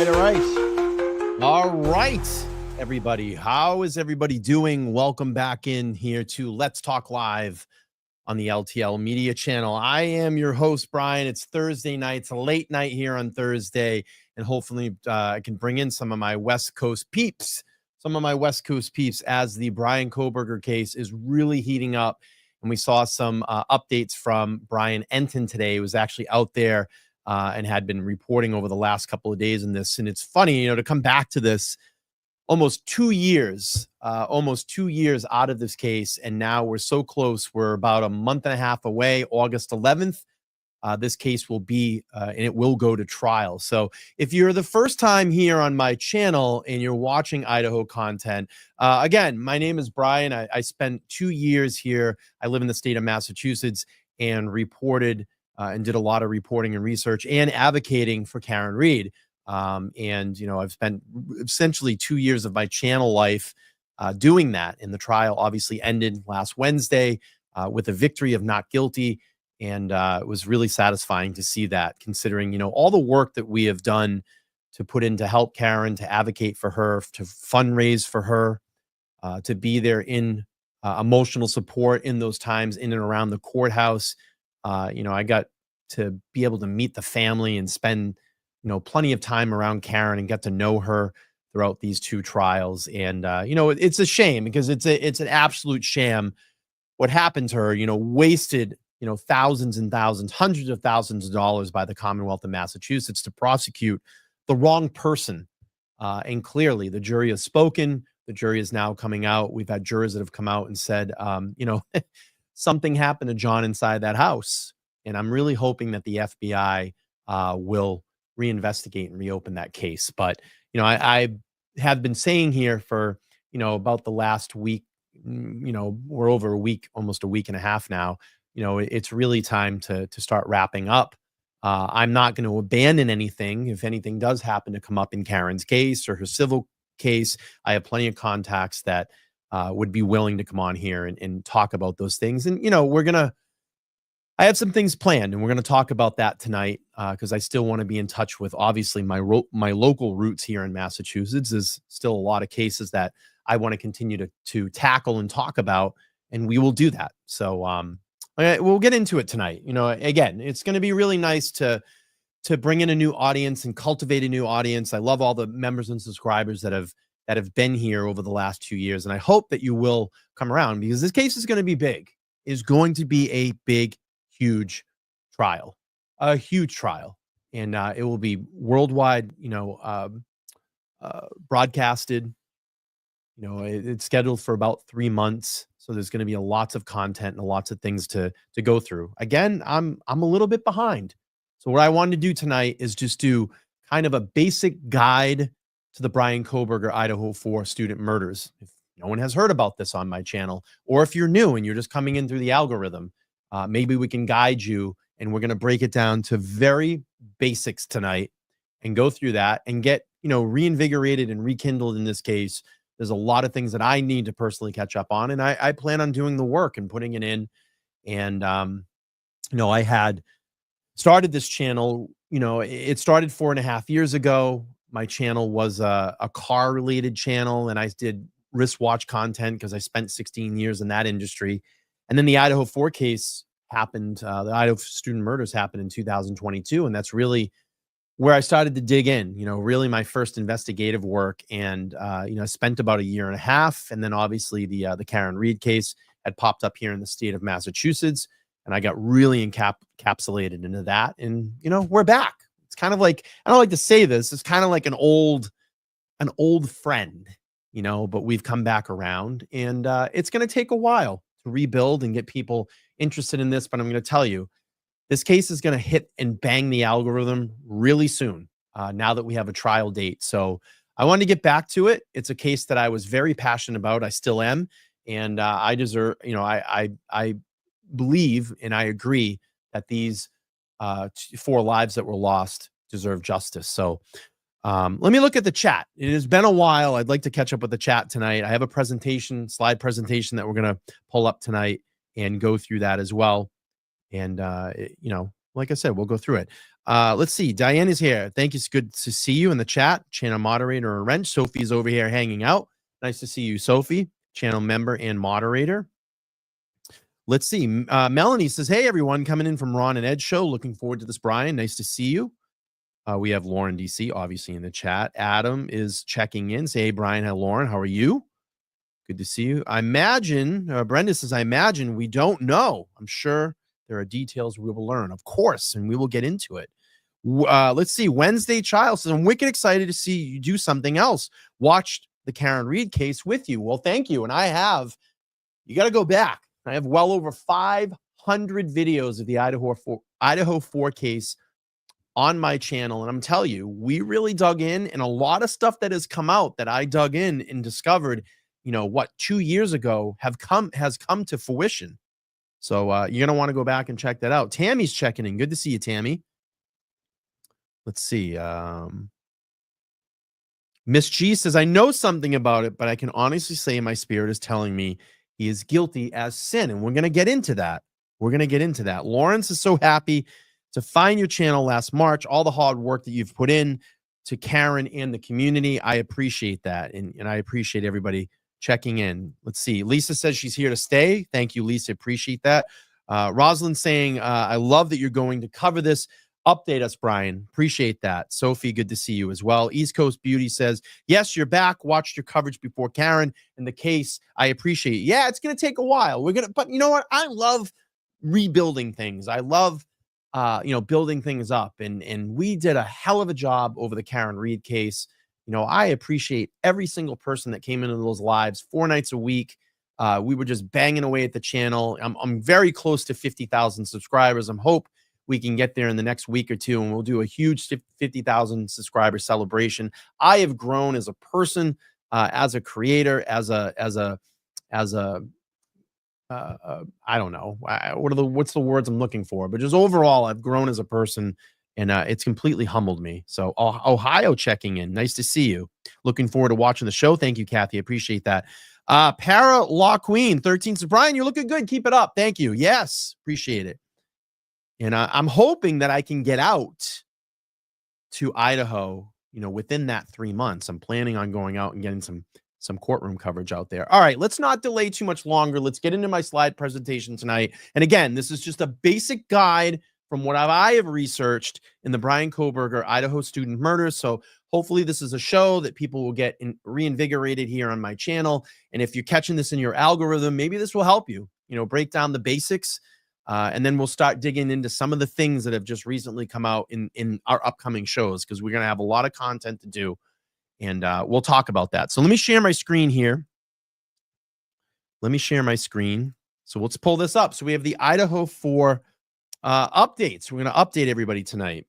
All right, everybody. How is everybody doing? Welcome back in here to Let's Talk Live on the LTL Media Channel. I am your host, Brian. It's Thursday night. It's a late night here on Thursday, and hopefully I can bring in some of my West Coast peeps, as the Bryan Kohberger case is really heating up. And we saw some updates from Brian Enton today. He was actually out there and had been reporting over the last couple of days in this. And it's funny, to come back to this almost 2 years out of this case. And now we're so close. We're about a month and a half away, August 11th. This case will be, and it will go to trial. So if you're the first time here on my channel and you're watching Idaho content, again, my name is Brian. I spent 2 years here. I live in the state of Massachusetts and reported and did a lot of reporting and research and advocating for Karen Read. I've spent essentially 2 years of my channel life doing that. And the trial obviously ended last Wednesday with a victory of not guilty. And it was really satisfying to see that, considering, all the work that we have done to put in to help Karen, to advocate for her, to fundraise for her, to be there in emotional support in those times in and around the courthouse. I got to be able to meet the family and spend, plenty of time around Karen and get to know her throughout these two trials. And, it's a shame because it's an absolute sham what happened to her, wasted, thousands and thousands, hundreds of thousands of dollars by the Commonwealth of Massachusetts to prosecute the wrong person. And clearly the jury has spoken. The jury is now coming out. We've had jurors that have come out and said, something happened to John inside that house. And I'm really hoping that the FBI will reinvestigate and reopen that case. But, I have been saying here for, about the last week, we're over a week, almost a week and a half now. It's really time to start wrapping up. I'm not going to abandon anything. If anything does happen to come up in Karen's case or her civil case, I have plenty of contacts that would be willing to come on here and talk about those things. And, I have some things planned, and we're going to talk about that tonight because I still want to be in touch with, obviously, my local roots here in Massachusetts. There's still a lot of cases that I want to continue to tackle and talk about, and we will do that. So we'll get into it tonight. Again, it's going to be really nice to bring in a new audience and cultivate a new audience. I love all the members and subscribers that have been here over the last 2 years, and I hope that you will come around because this case is going to be big. Is going to be a big, huge trial, and it will be worldwide. Broadcasted. It's scheduled for about 3 months. So there's going to be lots of content and lots of things to go through. Again, I'm a little bit behind. So what I wanted to do tonight is just do kind of a basic guide to the Bryan Kohberger Idaho 4 student murders. If no one has heard about this on my channel, or if you're new and you're just coming in through the algorithm, maybe we can guide you, and we're going to break it down to very basics tonight and go through that and get, reinvigorated and rekindled in this case. There's a lot of things that I need to personally catch up on, and I plan on doing the work and putting it in. And, I had started this channel, it started 4.5 years ago. My channel was a car-related channel, and I did wristwatch content because I spent 16 years in that industry. And then the Idaho 4 case happened. The Idaho student murders happened in 2022, and that's really where I started to dig in, really my first investigative work. And, I spent about 1.5 years. And then obviously the Karen Read case had popped up here in the state of Massachusetts. And I got really encapsulated into that. And, we're back. It's kind of like, I don't like to say this, it's kind of like an old friend, but we've come back around, and it's going to take a while to rebuild and get people interested in this. But I'm going to tell you, this case is going to hit and bang the algorithm really soon, now that we have a trial date. So I wanted to get back to it. It's a case that I was very passionate about. I still am. And I deserve, I believe and I agree that these 4 lives that were lost deserve justice. So let me look at the chat. It has been a while. I'd like to catch up with the chat tonight. I have a slide presentation that we're going to pull up tonight and go through that as well. And, like I said, we'll go through it. Let's see. Diane is here. Thank you. It's good to see you in the chat. Channel moderator or wrench. Sophie's over here hanging out. Nice to see you, Sophie. Channel member and moderator. Let's see. Melanie says, hey, everyone, coming in from Ron and Ed show. Looking forward to this, Brian. Nice to see you. We have Lauren DC, obviously, in the chat. Adam is checking in. Say, hey, Brian. Hi, Lauren. How are you? Good to see you. I imagine, Brenda says, I imagine we don't know. I'm sure there are details we will learn, of course, and we will get into it. Let's see. Wednesday Child says, I'm wicked excited to see you do something else. Watched the Karen Reed case with you. Well, thank you. And I have, you got to go back. I have well over 500 videos of the Idaho 4 case on my channel. And I'm telling you, we really dug in, and a lot of stuff that has come out that I dug in and discovered, 2 years ago has come to fruition. So you're going to want to go back and check that out. Tammy's checking in. Good to see you, Tammy. Let's see. Miss G says, I know something about it, but I can honestly say my spirit is telling me he is guilty as sin. And we're going to get into that. Lawrence is so happy to find your channel last March, all the hard work that you've put in to Karen and the community. I appreciate that. And I appreciate everybody checking in. Let's see. Lisa says she's here to stay. Thank you, Lisa. Appreciate that. Rosalind saying, I love that you're going to cover this. Update us, Brian. Appreciate that. Sophie, good to see you as well. East Coast Beauty says, yes, you're back. Watched your coverage before Karen and the case. I appreciate it. Yeah, it's going to take a while. But you know what? I love rebuilding things. I love, building things up. And we did a hell of a job over the Karen Reed case. I appreciate every single person that came into those lives 4 nights a week. We were just banging away at the channel. I'm very close to 50,000 subscribers. I'm hope we can get there in the next week or two, and we'll do a huge 50,000 subscriber celebration. I have grown as a person, as a creator, as a I don't know what's the words I'm looking for, but just overall, I've grown as a person, and it's completely humbled me. So Ohio checking in. Nice to see you. Looking forward to watching the show. Thank you, Kathy. Appreciate that. Para Law Queen 13 says, Brian, you're looking good. Keep it up. Thank you. Yes, appreciate it. And I'm hoping that I can get out to Idaho, within that 3 months. I'm planning on going out and getting some courtroom coverage out there. All right, let's not delay too much longer. Let's get into my slide presentation tonight. And again, this is just a basic guide from what I have researched in the Bryan Kohberger Idaho student murders. So hopefully this is a show that people will get reinvigorated here on my channel. And if you're catching this in your algorithm, maybe this will help you, break down the basics. And then we'll start digging into some of the things that have just recently come out in our upcoming shows, because we're going to have a lot of content to do. And we'll talk about that. So let me share my screen here. So let's pull this up. So we have the Idaho 4 updates. We're going to update everybody tonight.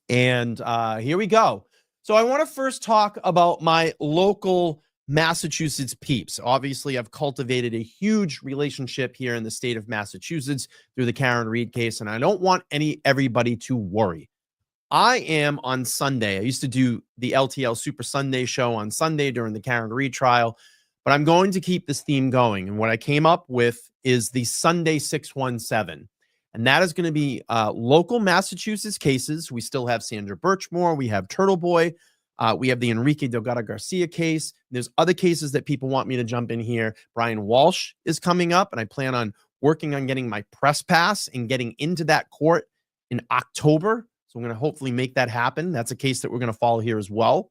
And here we go. So I want to first talk about my local Massachusetts peeps. Obviously, I've cultivated a huge relationship here in the state of Massachusetts through the Karen Reed case, and I don't want everybody to worry. I am on Sunday. I used to do the LTL Super Sunday show on Sunday during the Karen Reed trial, but I'm going to keep this theme going. And what I came up with is the Sunday 617. And that is going to be local Massachusetts cases. We still have Sandra Birchmore. We have Turtle Boy. We have the Enrique Delgado Garcia case. There's other cases that people want me to jump in here. Brian Walsh is coming up, and I plan on working on getting my press pass and getting into that court in October. So I'm going to hopefully make that happen. That's a case that we're going to follow here as well.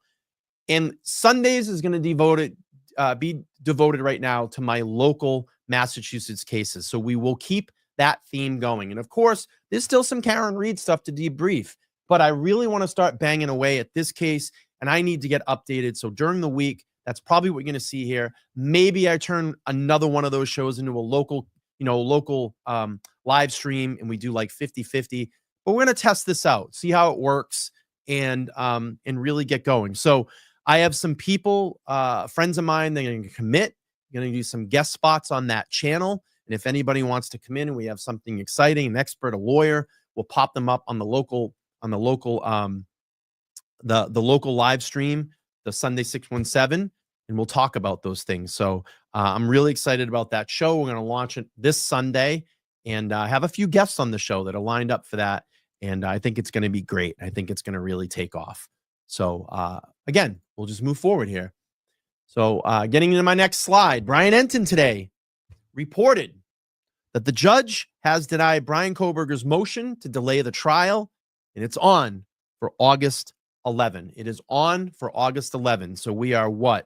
And Sundays is going to be devoted right now to my local Massachusetts cases. So we will keep that theme going. And of course, there's still some Karen Reed stuff to debrief, but I really want to start banging away at this case, and I need to get updated. So during the week, that's probably what you're going to see here. Maybe I turn another one of those shows into a local live stream, and we do like 50-50. But we're going to test this out, see how it works, and really get going. So I have some people, friends of mine, they're going to commit. I'm going to do some guest spots on that channel. And if anybody wants to come in and we have something exciting, an expert, a lawyer, we'll pop them up on the local live stream, the Sunday 617, and we'll talk about those things. So I'm really excited about that show. We're going to launch it this Sunday, and have a few guests on the show that are lined up for that. And I think it's going to be great. I think it's going to really take off. So again, we'll just move forward here. So getting into my next slide, Brian Entin today reported that the judge has denied Bryan Kohberger's motion to delay the trial, and it's on for August 11. It is on for August 11. So we are what?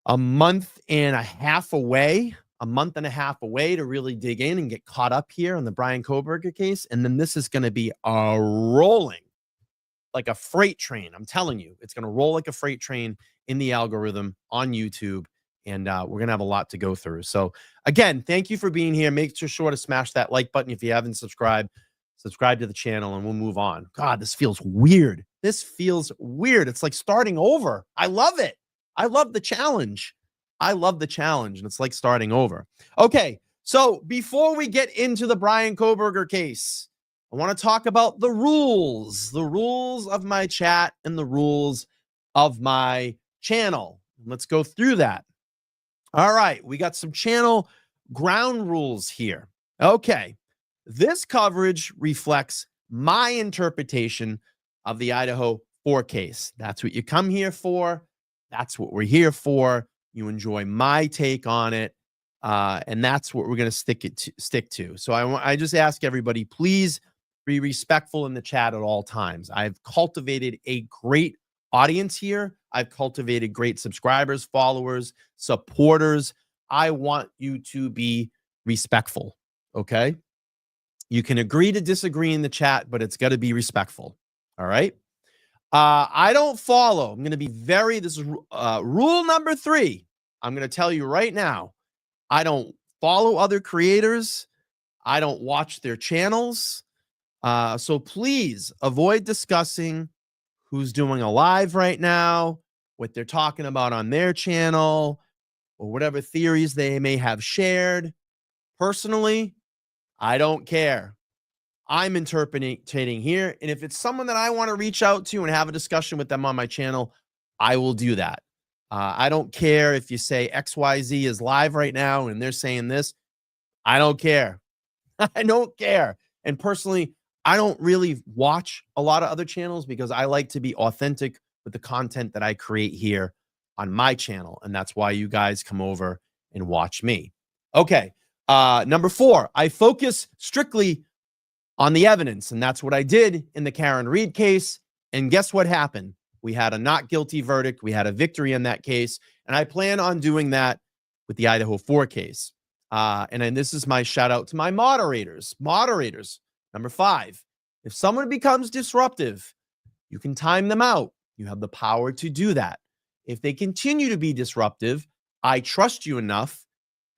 A month and a half away to really dig in and get caught up here on the Bryan Kohberger case. And then this is going to be a rolling like a freight train. I'm telling you, it's going to roll like a freight train in the algorithm on YouTube. And we're going to have a lot to go through. So again, thank you for being here. Make sure to smash that like button if you haven't subscribed. Subscribe to the channel and we'll move on. God, this feels weird. This feels weird. It's like starting over. I love it. I love the challenge. And it's like starting over. Okay, so before we get into the Bryan Kohberger case, I want to talk about the rules of my chat and the rules of my channel. Let's go through that. All right, we got some channel ground rules here. Okay, this coverage reflects my interpretation of the Idaho 4 case. That's what you come here for. That's what we're here for. You enjoy my take on it, and that's what we're going to stick to. So I just ask everybody, please be respectful in the chat at all times. I've cultivated a great audience here. I've cultivated great subscribers, followers, supporters. I want you to be respectful, okay? You can agree to disagree in the chat, but it's got to be respectful, all right? I don't follow. I'm going to be this is rule number 3. I'm going to tell you right now, I don't follow other creators. I don't watch their channels. So please avoid discussing who's doing a live right now, what they're talking about on their channel, or whatever theories they may have shared. Personally, I don't care. I'm interpreting here. And if it's someone that I want to reach out to and have a discussion with them on my channel, I will do that. I don't care if you say XYZ is live right now and they're saying this. I don't care. I don't care. And personally, I don't really watch a lot of other channels because I like to be authentic with the content that I create here on my channel. And that's why you guys come over and watch me. Okay. Number 4, I focus strictly on the evidence. And that's what I did in the Karen Reed case. And guess what happened? We had a not guilty verdict. We had a victory in that case. And I plan on doing that with the Idaho 4 case. And then this is my shout out to my moderators. Number 5, if someone becomes disruptive, you can time them out. You have the power to do that. If they continue to be disruptive, I trust you enough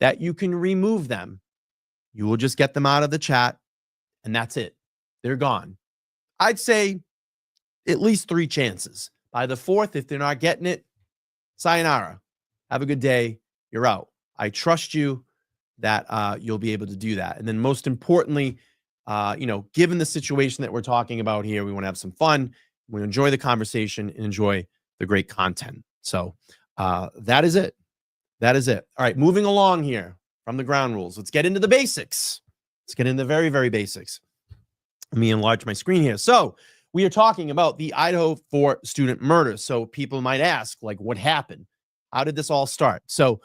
that you can remove them. You will just get them out of the chat, and that's it. They're gone. I'd say at least 3 chances. By the 4th, if they're not getting it, sayonara. Have a good day. You're out. I trust you that you'll be able to do that. And then most importantly, given the situation that we're talking about here, we want to have some fun. We enjoy the conversation and enjoy the great content. So that is it. All right, moving along here from the ground rules. Let's get into the basics. Let's get into the very, very basics. Let me enlarge my screen here. So we are talking about the Idaho 4 student murder. So people might ask, like, what happened? How did this all start? So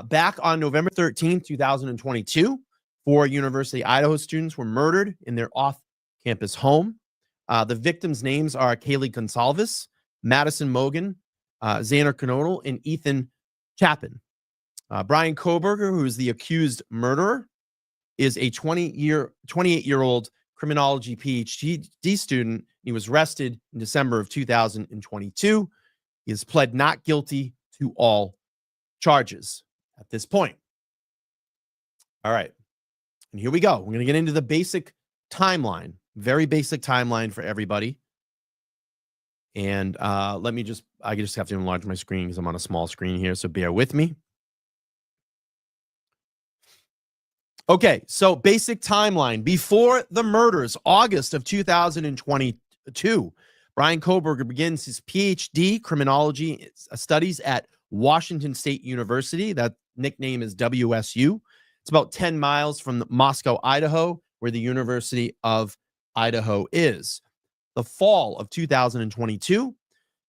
back on November 13th, 2022, 4 University of Idaho students were murdered in their off-campus home. The victims' names are Kaylee Gonsalves, Madison Mogan, Xander Knodel, and Ethan Chapin. Bryan Kohberger, who is the accused murderer, is a 28-year-old criminology PhD student. He was arrested in December of 2022. He has pled not guilty to all charges at this point. All right. And here we go. We're going to get into the basic timeline, very basic timeline for everybody. And I just have to enlarge my screen because I'm on a small screen here, so bear with me. Okay, so basic timeline. Before the murders, August of 2022, Bryan Kohberger begins his PhD criminology studies at Washington State University. That nickname is WSU. It's about 10 miles from Moscow, Idaho, where the University of Idaho is. The fall of 2022,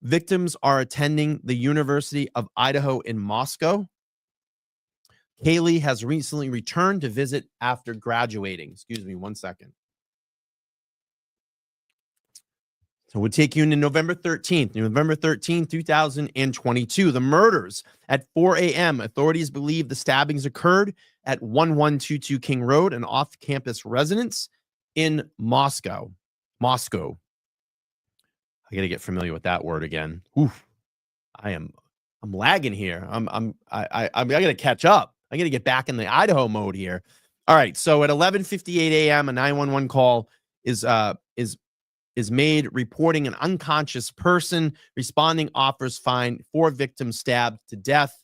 victims are attending the University of Idaho in Moscow. Kaylee has recently returned to visit after graduating. Excuse me 1 second. So we'll take you into November 13th. November 13th, 2022. The murders at 4 a.m. Authorities believe the stabbings occurred at 1122 King Road, an off-campus residence in Moscow. Moscow. I got to get familiar with that word again. Oof. I'm lagging here. I got to catch up. I got to get back in the Idaho mode here. All right. So at 11:58 a.m., a 911 call is made reporting an unconscious person. Responding offers find 4 victims stabbed to death.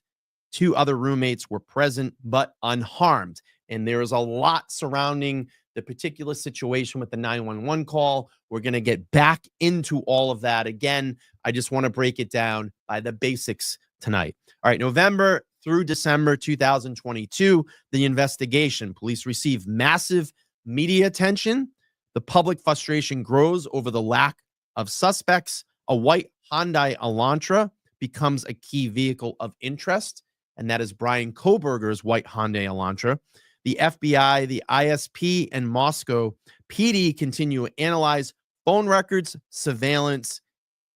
2 other roommates were present but unharmed. And there is a lot surrounding the particular situation with the 911 call. We're going to get back into all of that again. I just want to break it down by the basics tonight. All right, November through December 2022, the investigation. Police receive massive media attention. The public frustration grows over the lack of suspects. A white Hyundai Elantra becomes a key vehicle of interest, and that is Bryan Kohberger's white Hyundai Elantra. The FBI, the ISP, and Moscow PD continue to analyze phone records, surveillance,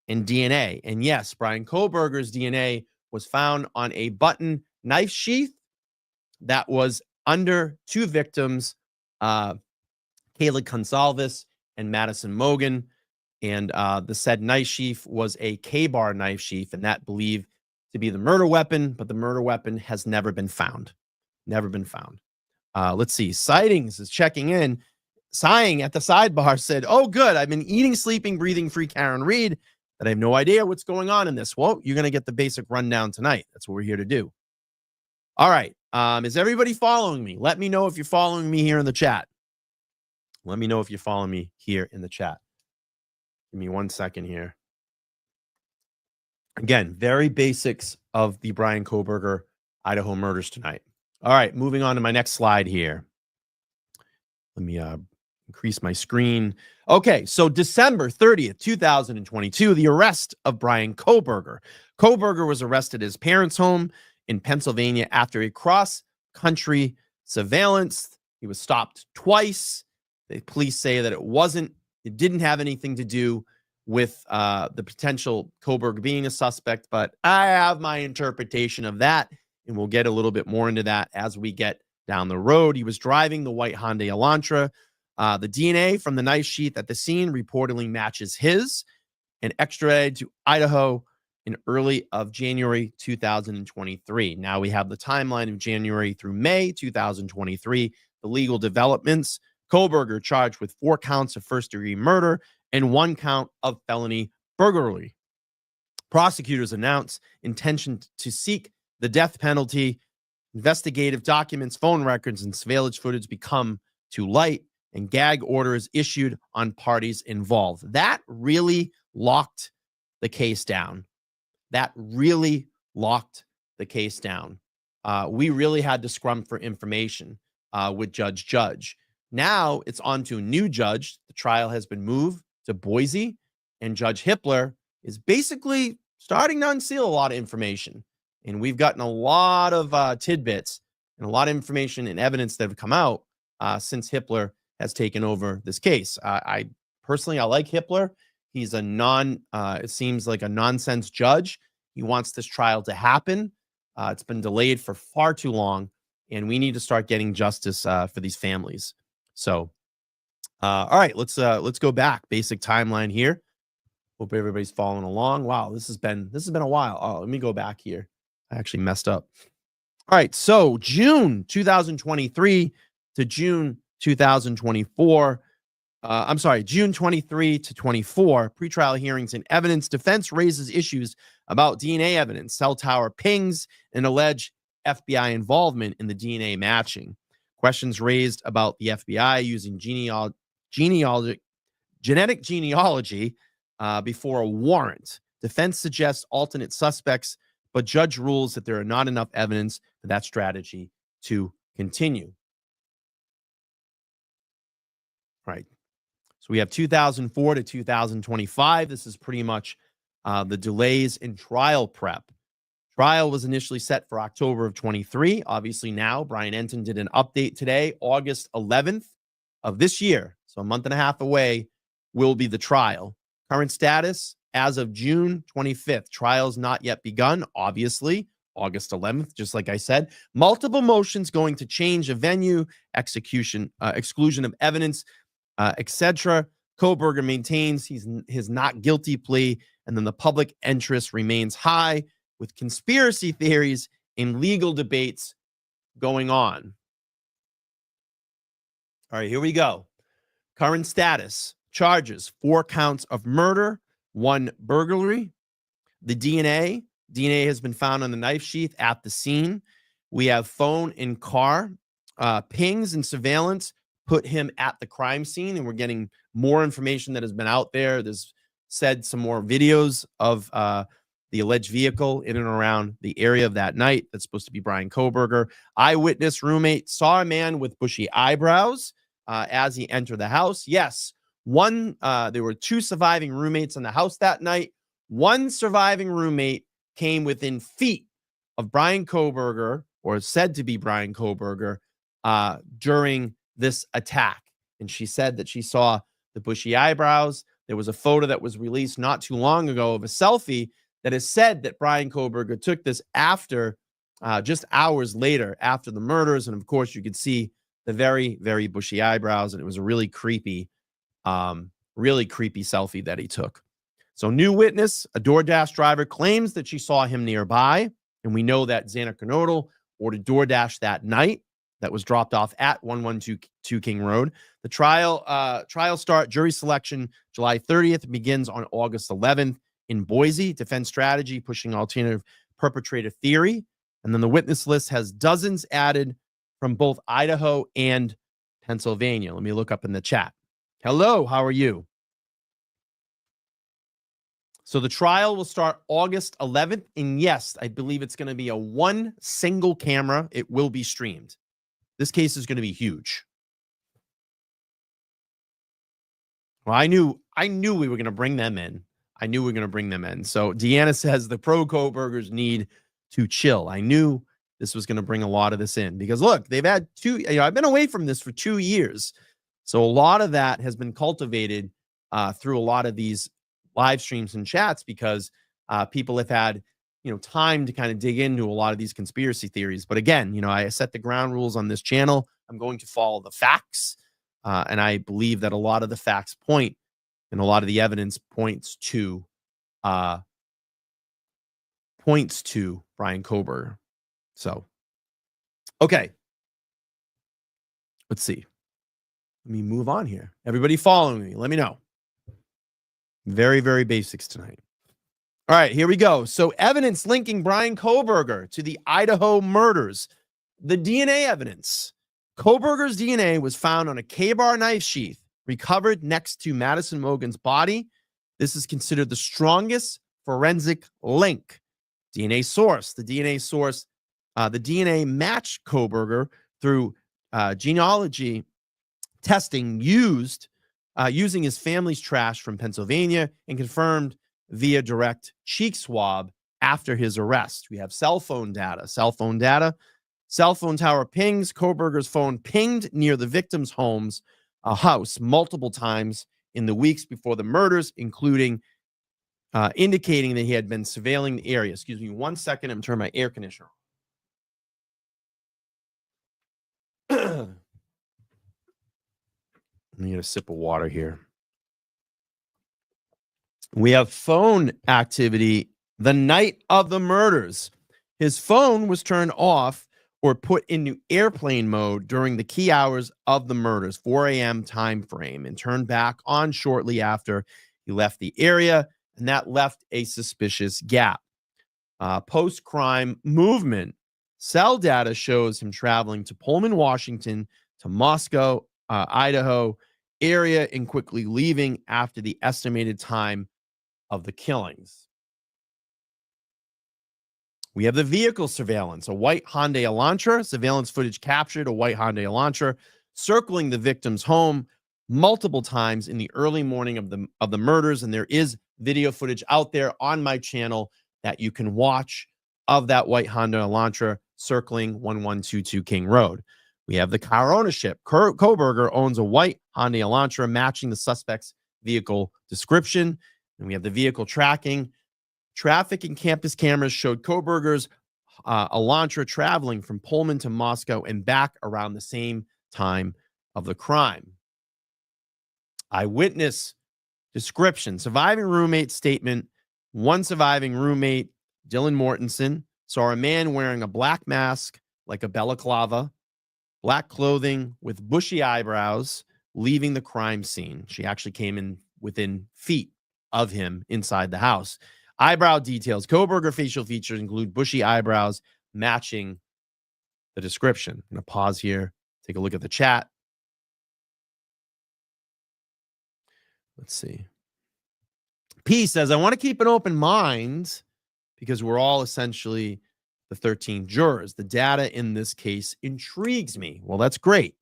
and DNA. And yes, Bryan Kohberger's DNA was found on a button knife sheath that was under 2 victims, Kayla Gonsalves and Madison Mogan. And the said knife sheath was a K-bar knife sheath, and that believed to be the murder weapon, but the murder weapon has never been found. Never been found. Let's see. Sightings is checking in. Sighing at the sidebar said, "Oh, good. I've been eating, sleeping, breathing free Karen Reed, but I have no idea what's going on in this." Well, you're going to get the basic rundown tonight. That's what we're here to do. All right. Is everybody following me? Let me know if you're following me here in the chat. Let me know if you're following me here in the chat. Give me 1 second here. Again, very basics of the Bryan Kohberger Idaho murders tonight. All right, moving on to my next slide here. Let me increase my screen. Okay, so December 30th, 2022, the arrest of Bryan Kohberger. Kohberger was arrested at his parents' home in Pennsylvania after a cross-country surveillance. He was stopped twice. The police say that it didn't have anything to do with the potential Kohberger being a suspect, but I have my interpretation of that, and we'll get a little bit more into that as we get down the road. He was driving the white Hyundai Elantra. The DNA from the knife sheath at the scene reportedly matches his, and extradited to Idaho in early of January 2023. Now we have the timeline of January through May 2023, the legal developments. Kohberger charged with 4 counts of first-degree murder and 1 count of felony burglary. Prosecutors announced intention to seek the death penalty. Investigative documents, phone records, and surveillance footage become to light, and gag orders issued on parties involved. That really locked the case down. We really had to scrum for information with Judge Judge. Now it's on to a new judge. The trial has been moved to Boise, and Judge Hippler is basically starting to unseal a lot of information. And we've gotten a lot of tidbits and a lot of information and evidence that have come out since Hippler has taken over this case. I personally like Hippler. He's it seems like a nonsense judge. He wants this trial to happen. It's been delayed for far too long, and we need to start getting justice for these families. So, all right, let's go back. Basic timeline here. Hope everybody's following along. Wow, this has been a while. Oh, let me go back here. I actually messed up. All right, so June 2023 to June 2024. June 23 to 24, pretrial hearings and evidence. Defense raises issues about DNA evidence, cell tower pings, and alleged FBI involvement in the DNA matching. Questions raised about the FBI using genetic genealogy before a warrant. Defense suggests alternate suspects, but judge rules that there are not enough evidence for that strategy to continue. Right. So So we have 2004 to 2025. This is pretty much the delays in trial prep. Trial was initially set for October of 23. Obviously now, Brian Entin did an update today, August 11th of this year. So a month and a half away will be the trial. Current status, as of June 25th. Trial's not yet begun, obviously. August 11th, just like I said. Multiple motions going to change a venue, exclusion of evidence, etc. Kohberger maintains his not guilty plea, and then the public interest remains high, with conspiracy theories and legal debates going on. All right, here we go. Current status, charges, 4 counts of murder, 1 burglary. The DNA has been found on the knife sheath at the scene. We have phone and car. Pings and surveillance put him at the crime scene, and we're getting more information that has been out there. There's said some more videos of the alleged vehicle in and around the area of that night. That's supposed to be Bryan Kohberger. Eyewitness roommate saw a man with bushy eyebrows as he entered the house. Yes, there were 2 surviving roommates in the house that night. 1 surviving roommate came within feet of Bryan Kohberger, or said to be Bryan Kohberger, during this attack. And she said that she saw the bushy eyebrows. There was a photo that was released not too long ago of a selfie that is said that Bryan Kohberger took this after, just hours later after the murders. And of course, you could see the very, very bushy eyebrows. And it was a really creepy selfie that he took. So new witness, a DoorDash driver, claims that she saw him nearby. And we know that Xana Kernodle ordered DoorDash that night. That was dropped off at 112 King Road. The trial start, jury selection, July 30th, begins on August 11th in Boise. Defense strategy, pushing alternative perpetrator theory. And then the witness list has dozens added from both Idaho and Pennsylvania. Let me look up in the chat. Hello, how are you? So the trial will start August 11th. And yes, I believe it's going to be a 1 single camera. It will be streamed. This case is going to be huge. Well, I knew we were going to bring them in. So Deanna says the pro Kohbergers need to chill. I knew this was going to bring a lot of this in because look, they've had 2, I've been away from this for 2 years. So a lot of that has been cultivated through a lot of these live streams and chats because people have had, time to kind of dig into a lot of these conspiracy theories. But again, I set the ground rules on this channel. I'm going to follow the facts. And I believe that a lot of the facts point and a lot of the evidence points to Bryan Kohberger. So, okay. Let's see. Let me move on here. Everybody following me. Let me know. Very, very basics tonight. All right, here we go. So evidence linking Bryan Kohberger to the Idaho murders. The DNA evidence. Kohberger's DNA was found on a K-bar knife sheath recovered next to Madison Mogen's body. This is considered the strongest forensic link. DNA source. The DNA matched Kohberger through genealogy testing using his family's trash from Pennsylvania and confirmed via direct cheek swab after his arrest. We have cell phone data. Cell phone tower pings. Kohberger's phone pinged near the victim's house multiple times in the weeks before the murders, including indicating that he had been surveilling the area. Excuse me 1 second. I'm turning my air conditioner on. Let me get a sip of water here. We have phone activity the night of the murders. His phone was turned off or put into airplane mode during the key hours of the murders, 4 a.m. time frame, and turned back on shortly after he left the area, and that left a suspicious gap. Post-crime movement. Cell data shows him traveling to Pullman, Washington, to Moscow, Idaho area, and quickly leaving after the estimated time of the killings. We have the vehicle surveillance. A white Hyundai Elantra. Surveillance footage captured a white Hyundai Elantra circling the victim's home multiple times in the early morning of the murders, and there is video footage out there on my channel that you can watch of that white Honda Elantra circling 1122 King Road. We have the car ownership. Kohberger owns a white Honda Elantra matching the suspect's vehicle description. And we have the vehicle tracking. Traffic and campus cameras showed Kohberger's Elantra traveling from Pullman to Moscow and back around the same time of the crime. Eyewitness description. Surviving roommate statement. One surviving roommate, Dylan Mortensen, saw a man wearing a black mask like a balaclava, black clothing with bushy eyebrows, leaving the crime scene. She actually came in within feet of him inside the house. Eyebrow details. Kohberger facial features include bushy eyebrows matching the description. I'm going to pause here, take a look at the chat. Let's see. P says, I want to keep an open mind because we're all essentially the 13 jurors. The data in this case intrigues me. Well, that's great.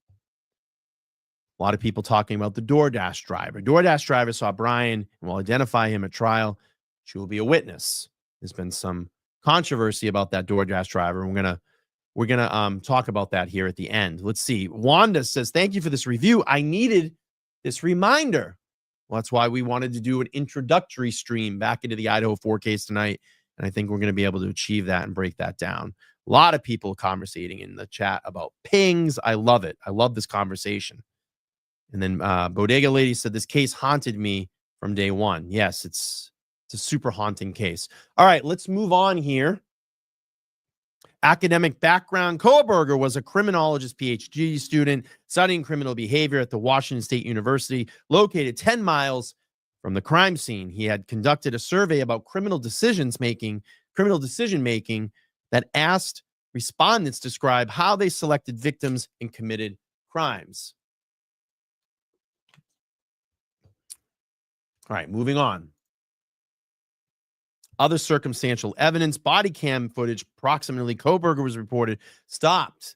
A lot of people talking about the DoorDash driver. DoorDash driver saw Bryan and will identify him at trial. She will be a witness. There's been some controversy about that DoorDash driver. We're gonna talk about that here at the end. Let's see. Wanda says, thank you for this review. I needed this reminder. Well, that's why we wanted to do an introductory stream back into the Idaho 4 case tonight. And I think we're going to be able to achieve that and break that down. A lot of people conversating in the chat about pings. I love it. I love this conversation. And then Bodega Lady said, this case haunted me from day one. Yes, it's a super haunting case. All right, let's move on here. Academic background. Kohberger was a criminologist PhD student studying criminal behavior at the Washington State University, located 10 miles from the crime scene. He had conducted a survey about criminal decision making that asked respondents to describe how they selected victims and committed crimes. All right, moving on. Other circumstantial evidence, body cam footage, approximately Kohberger was reported stopped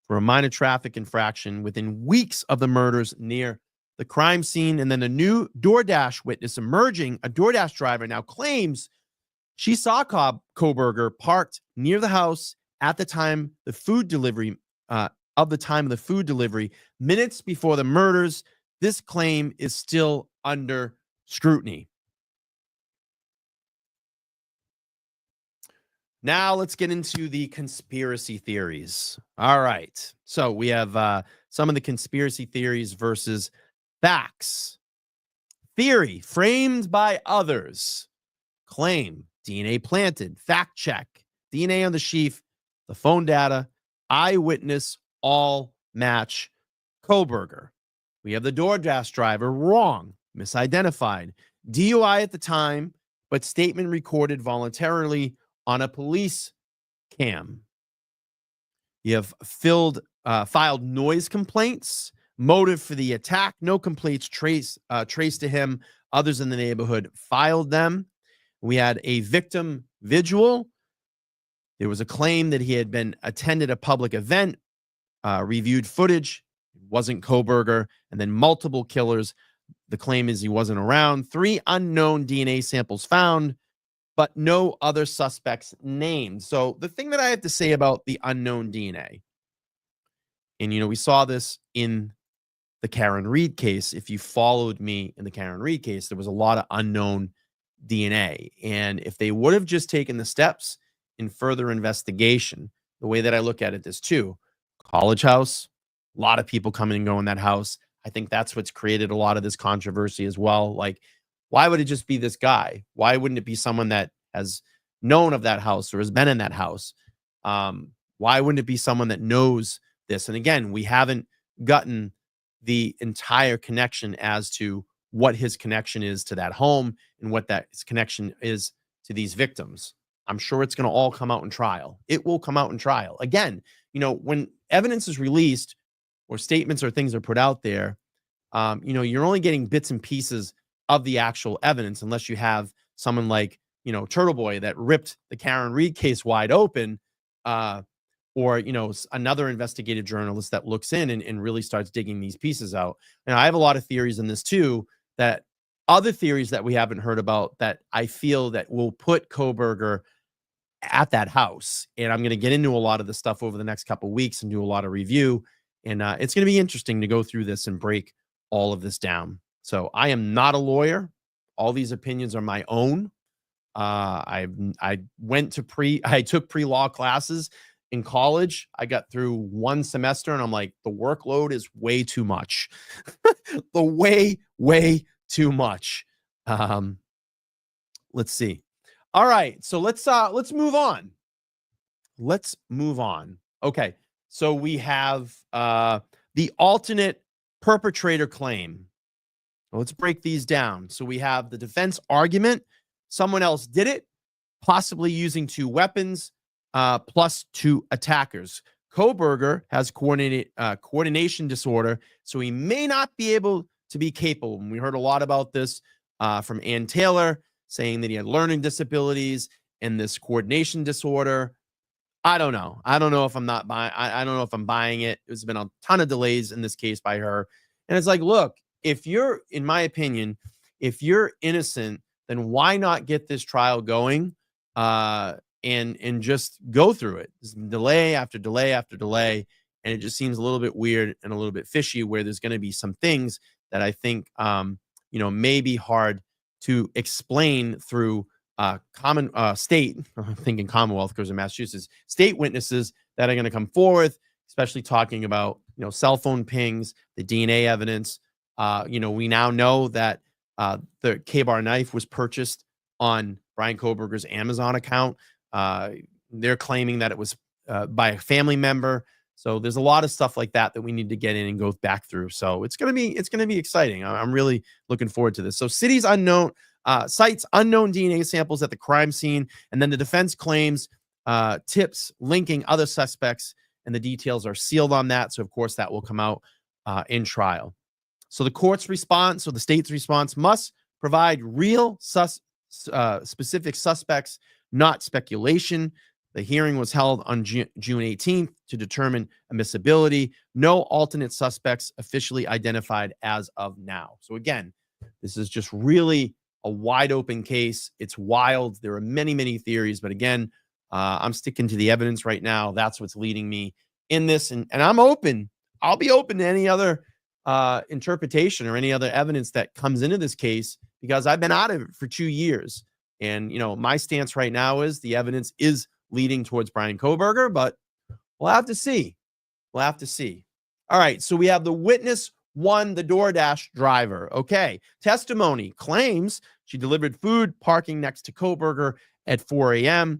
for a minor traffic infraction within weeks of the murders near the crime scene. And then a new DoorDash witness emerging, a DoorDash driver now claims she saw Kohberger parked near the house at the time the food delivery, minutes before the murders. This claim is still under scrutiny. Now let's get into the conspiracy theories. All right. So we have some of the conspiracy theories versus facts. Theory framed by others. Claim DNA planted. Fact check. DNA on the sheath. The phone data. Eyewitness all match Kohberger. We have the DoorDash driver wrong. Misidentified. DUI at the time, but statement recorded voluntarily on a police cam. You have filed noise complaints, motive for the attack, no complaints traced to him. Others in the neighborhood filed them. We had a victim vigil. There was a claim that he had been attended a public event, reviewed footage. It wasn't Kohberger. And then multiple killers. The claim is he wasn't around. 3 unknown DNA samples found, but no other suspects named. So the thing that I have to say about the unknown DNA, and, we saw this in the Karen Reed case. If you followed me in the Karen Reed case, there was a lot of unknown DNA. And if they would have just taken the steps in further investigation, the way that I look at it is too, college house, a lot of people coming and going in that house. I think that's what's created a lot of this controversy as well. Like, why would it just be this guy? Why wouldn't it be someone that has known of that house or has been in that house? Why wouldn't it be someone that knows this? And again, we haven't gotten the entire connection as to what his connection is to that home and what that connection is to these victims. I'm sure it's going to all come out in trial. It will come out in trial. Again, when evidence is released or statements or things are put out there, you're only getting bits and pieces of the actual evidence unless you have someone like, Turtle Boy that ripped the Karen Reed case wide open. or, another investigative journalist that looks in and really starts digging these pieces out. And I have a lot of theories in this too, that other theories that we haven't heard about that I feel that will put Kohberger at that house. And I'm going to get into a lot of the stuff over the next couple of weeks and do a lot of review. And it's going to be interesting to go through this and break all of this down. So I am not a lawyer. All these opinions are my own. I took pre-law classes in college. I got through one semester and I'm like, the workload is way too much. way too much. Let's see. All right. So let's move on. Let's move on. Okay. So we have the alternate perpetrator claim. Let's break these down. So we have the defense argument. Someone else did it, possibly using 2 weapons, plus 2 attackers. Kohberger has coordination disorder, so he may not be able to be capable. And we heard a lot about this from Ann Taylor, saying that he had learning disabilities and this coordination disorder. I don't know. I don't know if I'm not buying. I don't know if I'm buying it. There's been a ton of delays in this case by her, and it's like, look, if you're, in my opinion, if you're innocent, then why not get this trial going and just go through it? There's delay after delay after delay, and it just seems a little bit weird and a little bit fishy, where there's going to be some things that I think may be hard to explain through common state. I'm thinking Commonwealth because of Massachusetts, state witnesses that are going to come forward, especially talking about cell phone pings, the DNA evidence. We now know that the K-Bar knife was purchased on Bryan Kohberger's Amazon account. They're claiming that it was by a family member. So there's a lot of stuff like that we need to get in and go back through. So it's gonna be exciting. I'm really looking forward to this. So cities unknown, sites unknown DNA samples at the crime scene, and then the defense claims tips linking other suspects, and the details are sealed on that. So of course that will come out in trial. So the court's response, or the state's response, must provide real specific suspects, not speculation. The hearing was held on June 18th to determine admissibility. No alternate suspects officially identified as of now. So again, this is just really a wide open case. It's wild. There are many, many theories, but again, I'm sticking to the evidence right now. That's what's leading me in this. And I'm open. I'll be open to any other interpretation or any other evidence that comes into this case, because I've been out of it for 2 years. And, my stance right now is the evidence is leading towards Bryan Kohberger, but we'll have to see. We'll have to see. All right. So we have the witness 1, the DoorDash driver. Okay. Testimony claims she delivered food parking next to Kohberger at 4 a.m.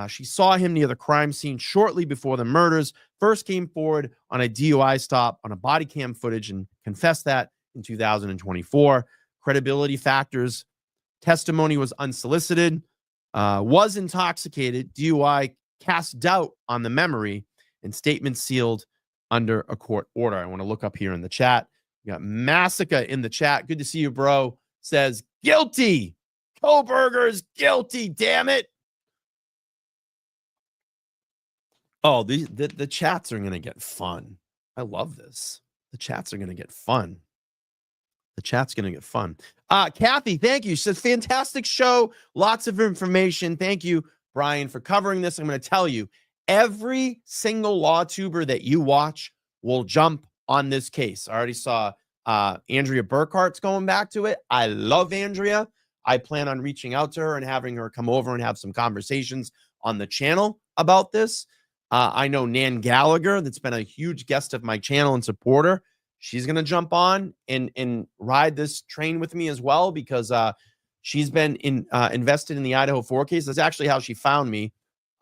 She saw him near the crime scene shortly before the murders, first came forward on a DUI stop on a body cam footage and confessed that in 2024. Credibility factors. Testimony was unsolicited, was intoxicated. DUI cast doubt on the memory, and statement sealed under a court order. I want to look up here in the chat. We got Massacre in the chat. Good to see you, bro. Says guilty. Kohberger is guilty. Damn it. Oh, the chats are going to get fun. I love this. The chats are going to get fun. The chat's going to get fun. Kathy, thank you. She says, fantastic show. Lots of information. Thank you, Bryan, for covering this. I'm going to tell you, every single law tuber that you watch will jump on this case. I already saw Andrea Burkhart's going back to it. I love Andrea. I plan on reaching out to her and having her come over and have some conversations on the channel about this. I know Nan Gallagher, that's been a huge guest of my channel and supporter. She's going to jump on and ride this train with me as well, because she's been invested in the Idaho 4 case. That's actually how she found me.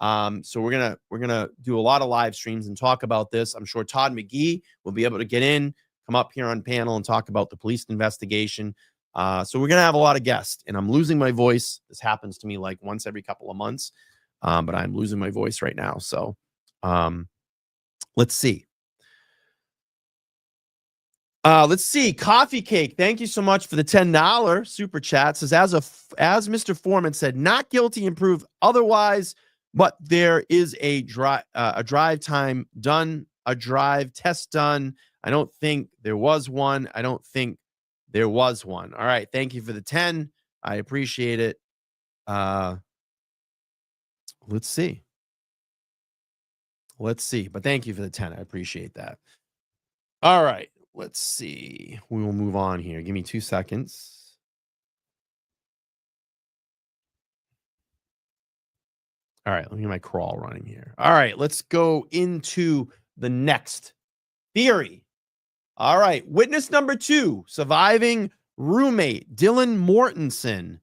So we're gonna do a lot of live streams and talk about this. I'm sure Todd McGee will be able to get in, come up here on panel and talk about the police investigation. So we're gonna have a lot of guests, and I'm losing my voice. This happens to me like once every couple of months, but I'm losing my voice right now. So let's see. Let's see. Coffee Cake, thank you so much for the $10 super chat. Says, as Mr. Foreman said, not guilty and proved otherwise, but there is a drive time done, a drive test done. I don't think there was one. I don't think there was one. All right. Thank you for the 10. I appreciate it. Let's see. But thank you for the 10. I appreciate that. All right. Let's see. We will move on here. Give me 2 seconds. All right. Let me get my crawl running here. All right. Let's go into the next theory. All right. Witness number 2, surviving roommate, Dylan Mortensen.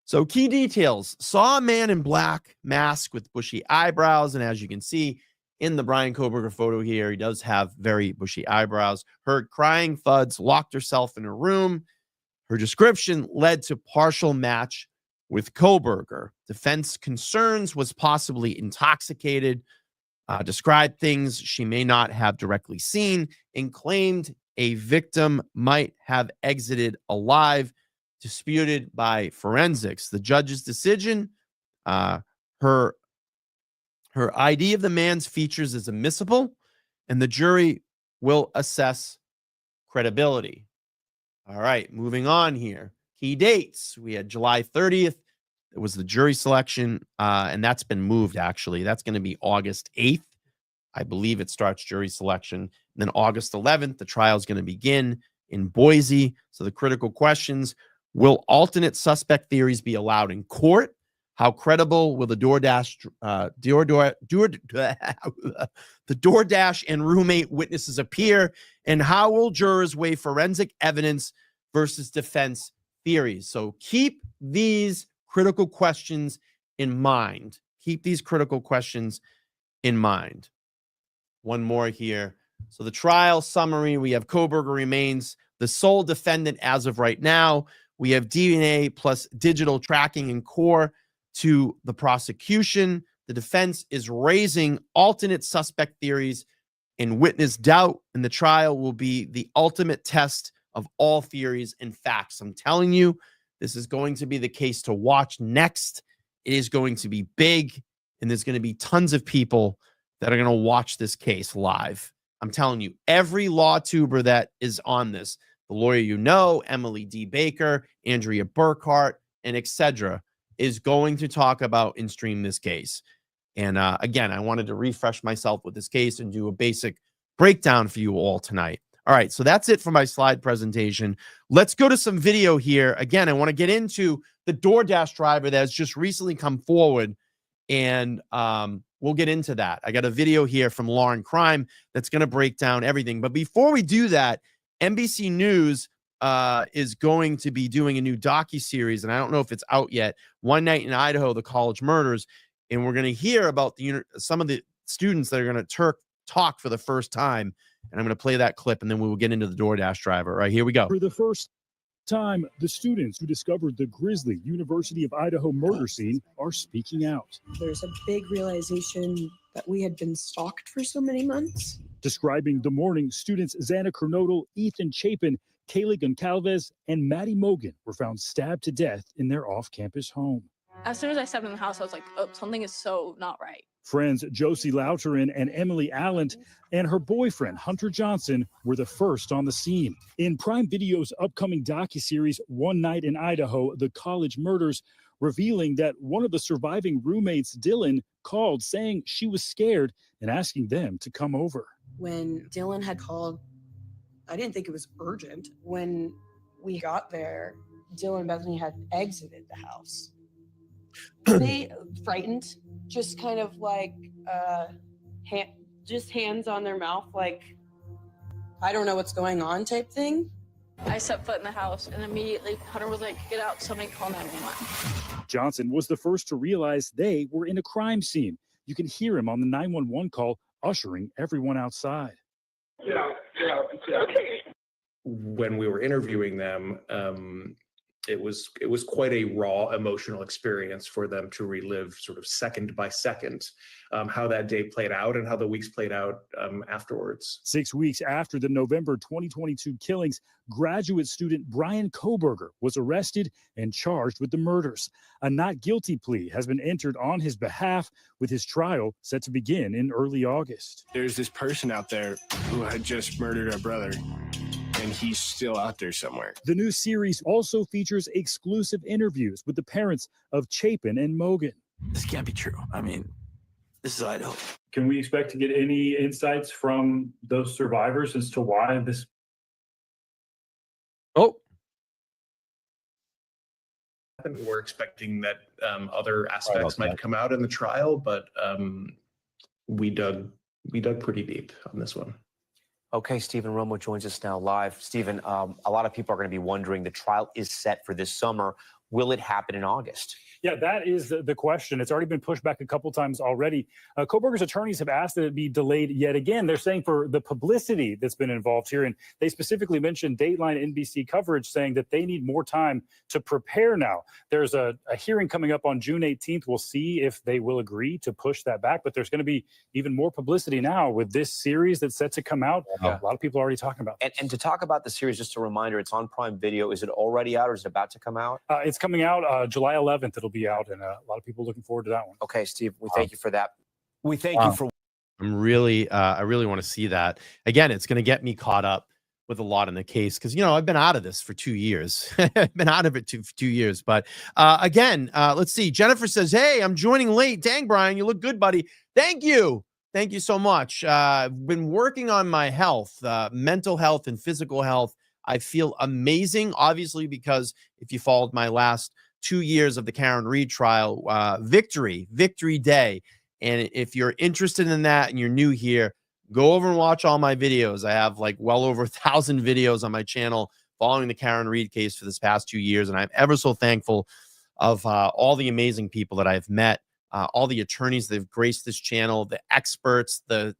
So key details: saw a man in black mask with bushy eyebrows. And as you can see in the Bryan Kohberger photo here, he does have very bushy eyebrows. Heard crying thuds, locked herself in her room. Her description led to partial match with Kohberger. Defense concerns was possibly intoxicated, described things she may not have directly seen, and claimed a victim might have exited alive, disputed by forensics. The judge's decision, her ID of the man's features is admissible, and the jury will assess credibility. All right, moving on here. Key dates. We had July 30th. It was the jury selection, and that's been moved, actually. That's going to be August 8th. I believe it starts jury selection. And then August 11th, the trial is going to begin in Boise. So the critical questions: will alternate suspect theories be allowed in court? How credible will the DoorDash and roommate witnesses appear? And how will jurors weigh forensic evidence versus defense theories? So keep these critical questions in mind. Keep these critical questions in mind. One more here. So the trial summary: we have Kohberger remains the sole defendant as of right now. We have DNA plus digital tracking and core to the prosecution. The defense is raising alternate suspect theories and witness doubt, and the trial will be the ultimate test of all theories and facts. I'm telling you, this is going to be the case to watch next. It is going to be big, and there's going to be tons of people that are going to watch this case live. I'm telling you, every law tuber that is on this, the lawyer you know, Emily D. Baker, Andrea Burkhart, and etc., is going to talk about and stream this case. And again, I wanted to refresh myself with this case and do a basic breakdown for you all tonight. All right, so that's it for my slide presentation. Let's go to some video here. Again, I want to get into the DoorDash driver that has just recently come forward, and we'll get into that. I got a video here from Lauren Crime that's going to break down everything. But before we do that, NBC News is going to be doing a new docuseries, and I don't know if it's out yet, One Night in Idaho, The College Murders. And we're going to hear about some of the students that are going to talk for the first time. And I'm going to play that clip, and then we will get into the DoorDash driver. All right, here we go. For the first time, the students who discovered the grisly University of Idaho murder scene are speaking out. There's a big realization that we had been stalked for so many months. Describing the morning, students Xana Kernodle, Ethan Chapin, Kaylee Goncalves, and Maddie Mogan were found stabbed to death in their off-campus home. As soon as I stepped in the house, I was like, oh, something is so not right. Friends Josie Louterin and Emily Allen and her boyfriend Hunter Johnson were the first on the scene. In Prime Video's upcoming docuseries, One Night in Idaho, The College Murders, revealing that one of the surviving roommates, Dylan, called saying she was scared and asking them to come over. When Dylan had called, I didn't think it was urgent. When we got there, Dylan and Bethany had exited the house. They frightened, just kind of like just hands on their mouth, like I don't know what's going on type thing. I set foot in the house, and immediately Hunter was like, get out, somebody call 911. Johnson was the first to realize they were in a crime scene. You can hear him on the 911 call, ushering everyone outside. When we were interviewing them, it was quite a raw emotional experience for them to relive sort of second by second how that day played out and how the weeks played out afterwards. 6 weeks after the November 2022 killings, graduate student Bryan Kohberger was arrested and charged with the murders. A not guilty plea has been entered on his behalf, with his trial set to begin in early August. There's this person out there who had just murdered our brother, and he's still out there somewhere. The new series also features exclusive interviews with the parents of Chapin and Mogan. This can't be true. I mean, this is Idaho. Can we expect to get any insights from those survivors as to why this? Oh, We're expecting that other aspects might come out in the trial, but we dug pretty deep on this one. Okay, Stephen Romo joins us now live. Stephen, a lot of people are going to be wondering, the trial is set for this summer. Will it happen in August? Yeah, that is the question. It's already been pushed back a couple times already. Kohberger's attorneys have asked that it be delayed yet again. They're saying for the publicity that's been involved here. And they specifically mentioned Dateline NBC coverage, saying that they need more time to prepare now. There's a hearing coming up on June 18th. We'll see if they will agree to push that back. But there's going to be even more publicity now with this series that's set to come out. Yeah. A lot of people are already talking about this. And to talk about the series, just a reminder, it's on Prime Video. Is it already out or is it about to come out? It's coming out July 11th. It'll be out, and a lot of people looking forward to that one. Okay, Steve, we thank you for that. We thank you for. I really want to see that. Again, it's going to get me caught up with a lot in the case because, I've been out of this for 2 years. I've been out of it for 2 years. But again, let's see. Jennifer says, hey, I'm joining late. Dang, Bryan, you look good, buddy. Thank you. Thank you so much. I've been working on my health, mental health and physical health. I feel amazing, obviously, because if you followed my last 2 years of the Karen Read trial, victory day. And if you're interested in that and you're new here, go over and watch all my videos. I have like well over 1,000 videos on my channel following the Karen Read case for this past 2 years. And I'm ever so thankful of all the amazing people that I've met, all the attorneys that have graced this channel, the experts, the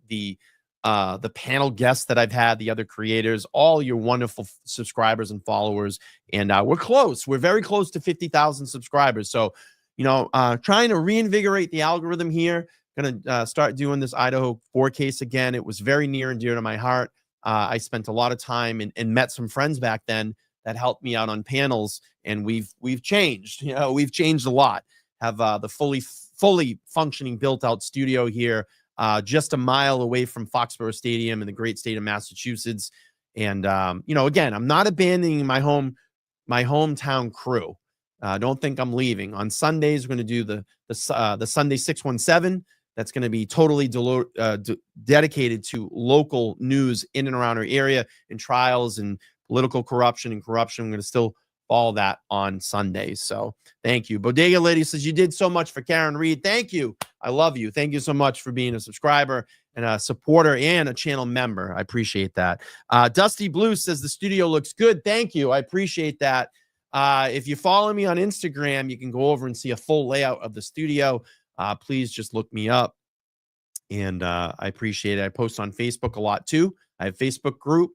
panel guests that I've had, the other creators, all your wonderful subscribers and followers. And we're close. We're very close to 50,000 subscribers. So, trying to reinvigorate the algorithm here. Going to start doing this Idaho 4 case again. It was very near and dear to my heart. I spent a lot of time and met some friends back then that helped me out on panels. And we've changed. We've changed a lot. Have the fully functioning built out studio here. Just a mile away from Foxborough Stadium in the great state of Massachusetts. And, again, I'm not abandoning my hometown crew. Don't think I'm leaving. On Sundays, we're going to do the Sunday 617. That's going to be totally dedicated to local news in and around our area and trials and political corruption and corruption. I'm going to still follow that on Sundays. So thank you. Bodega Lady says, you did so much for Karen Read. Thank you. I love you. Thank you so much for being a subscriber and a supporter and a channel member. I appreciate that. Dusty Blue says the studio looks good. Thank you. I appreciate that. If you follow me on Instagram, you can go over and see a full layout of the studio. Please just look me up. And I appreciate it. I post on Facebook a lot too. I have a Facebook group.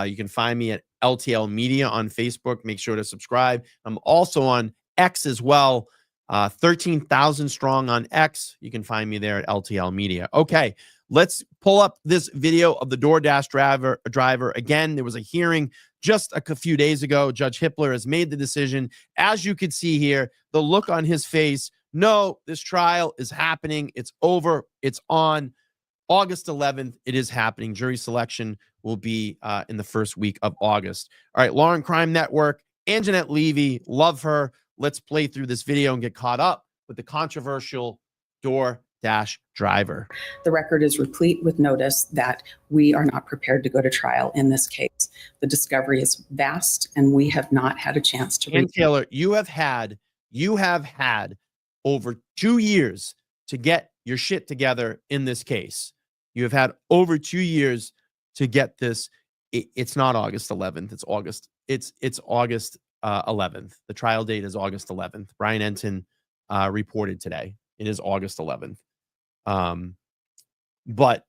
You can find me at LTL Media on Facebook. Make sure to subscribe. I'm also on X as well. 13,000 strong on X. You can find me there at LTL Media. Okay, let's pull up this video of the DoorDash driver. Again, there was a hearing just a few days ago. Judge Hippler has made the decision. As you can see here, the look on his face. No, this trial is happening. It's over. It's on August 11th. It is happening. Jury selection will be in the first week of August. All right, Law and Crime Network, Anjanette Levy, love her. Let's play through this video and get caught up with the controversial DoorDash driver. The record is replete with notice that we are not prepared to go to trial in this case. The discovery is vast, and we have not had a chance to. And Taylor, you have had over 2 years to get your shit together in this case. You have had over 2 years to get this. It's not August 11th. It's August. It's August 11th. The trial date is August 11th. Brian Enton reported today. It is August 11th. But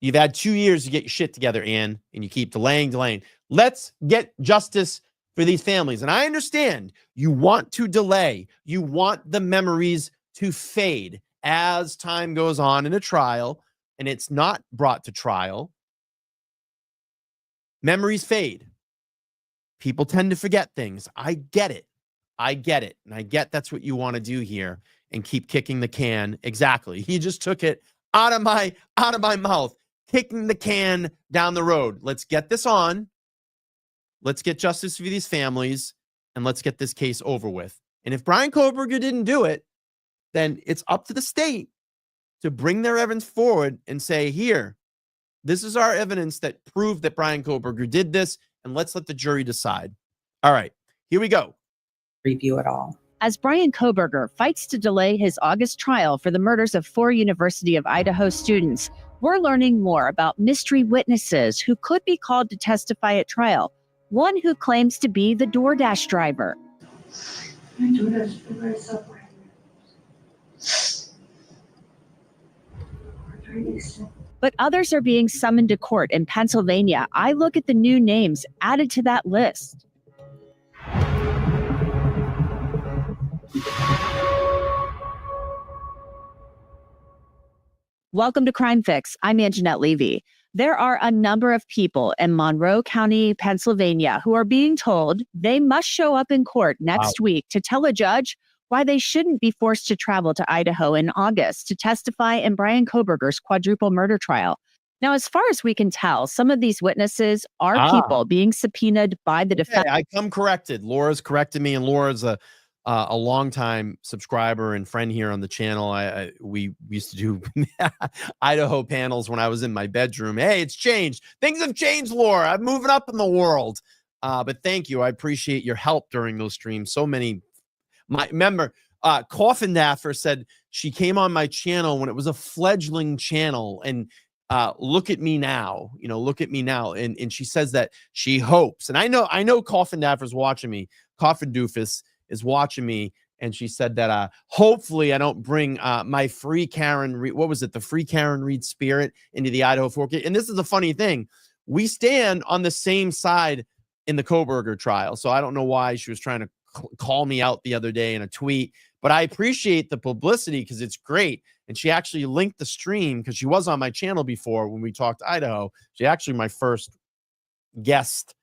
you've had 2 years to get your shit together, Ann, and you keep delaying. Let's get justice for these families. And I understand you want to delay, you want the memories to fade as time goes on in a trial, and it's not brought to trial. Memories fade. People tend to forget things. I get it. I get it. And I get that's what you want to do here and keep kicking the can. Exactly. He just took it out of my mouth, kicking the can down the road. Let's get this on. Let's get justice for these families, and let's get this case over with. And if Bryan Kohberger didn't do it, then it's up to the state to bring their evidence forward and say, here, this is our evidence that proved that Bryan Kohberger did this, and let's let the jury decide. All right, here we go. Review it all. As Bryan Kohberger fights to delay his August trial for the murders of 4 University of Idaho students, we're learning more about mystery witnesses who could be called to testify at trial. One who claims to be the DoorDash driver. My DoorDash driver is somewhere. But others are being summoned to court in Pennsylvania. I look at the new names added to that list. Welcome to Crime Fix. I'm Anjanette Levy. There are a number of people in Monroe County, Pennsylvania, who are being told they must show up in court next week to tell a judge why they shouldn't be forced to travel to Idaho in August to testify in Bryan Kohberger's quadruple murder trial. Now, as far as we can tell, some of these witnesses are people being subpoenaed by the defense. I come corrected. Laura's corrected me, and Laura's a longtime subscriber and friend here on the channel. We used to do Idaho panels when I was in my bedroom. Hey, it's changed. Things have changed, Laura. I'm moving up in the world. But thank you. I appreciate your help during those streams. So many. Remember, Coffin Daffer said she came on my channel when it was a fledgling channel, and look at me now. Look at me now. And she says that she hopes, and I know Coffin Daffer's watching me. Coffin Doofus is watching me, and she said that hopefully I don't bring my free Karen Reed, the free Karen Reed spirit into the Idaho 4K. And this is the funny thing. We stand on the same side in the Kohberger trial. So I don't know why she was trying to call me out the other day in a tweet, but I appreciate the publicity because it's great. And she actually linked the stream because she was on my channel before when we talked Idaho. She actually my first guest,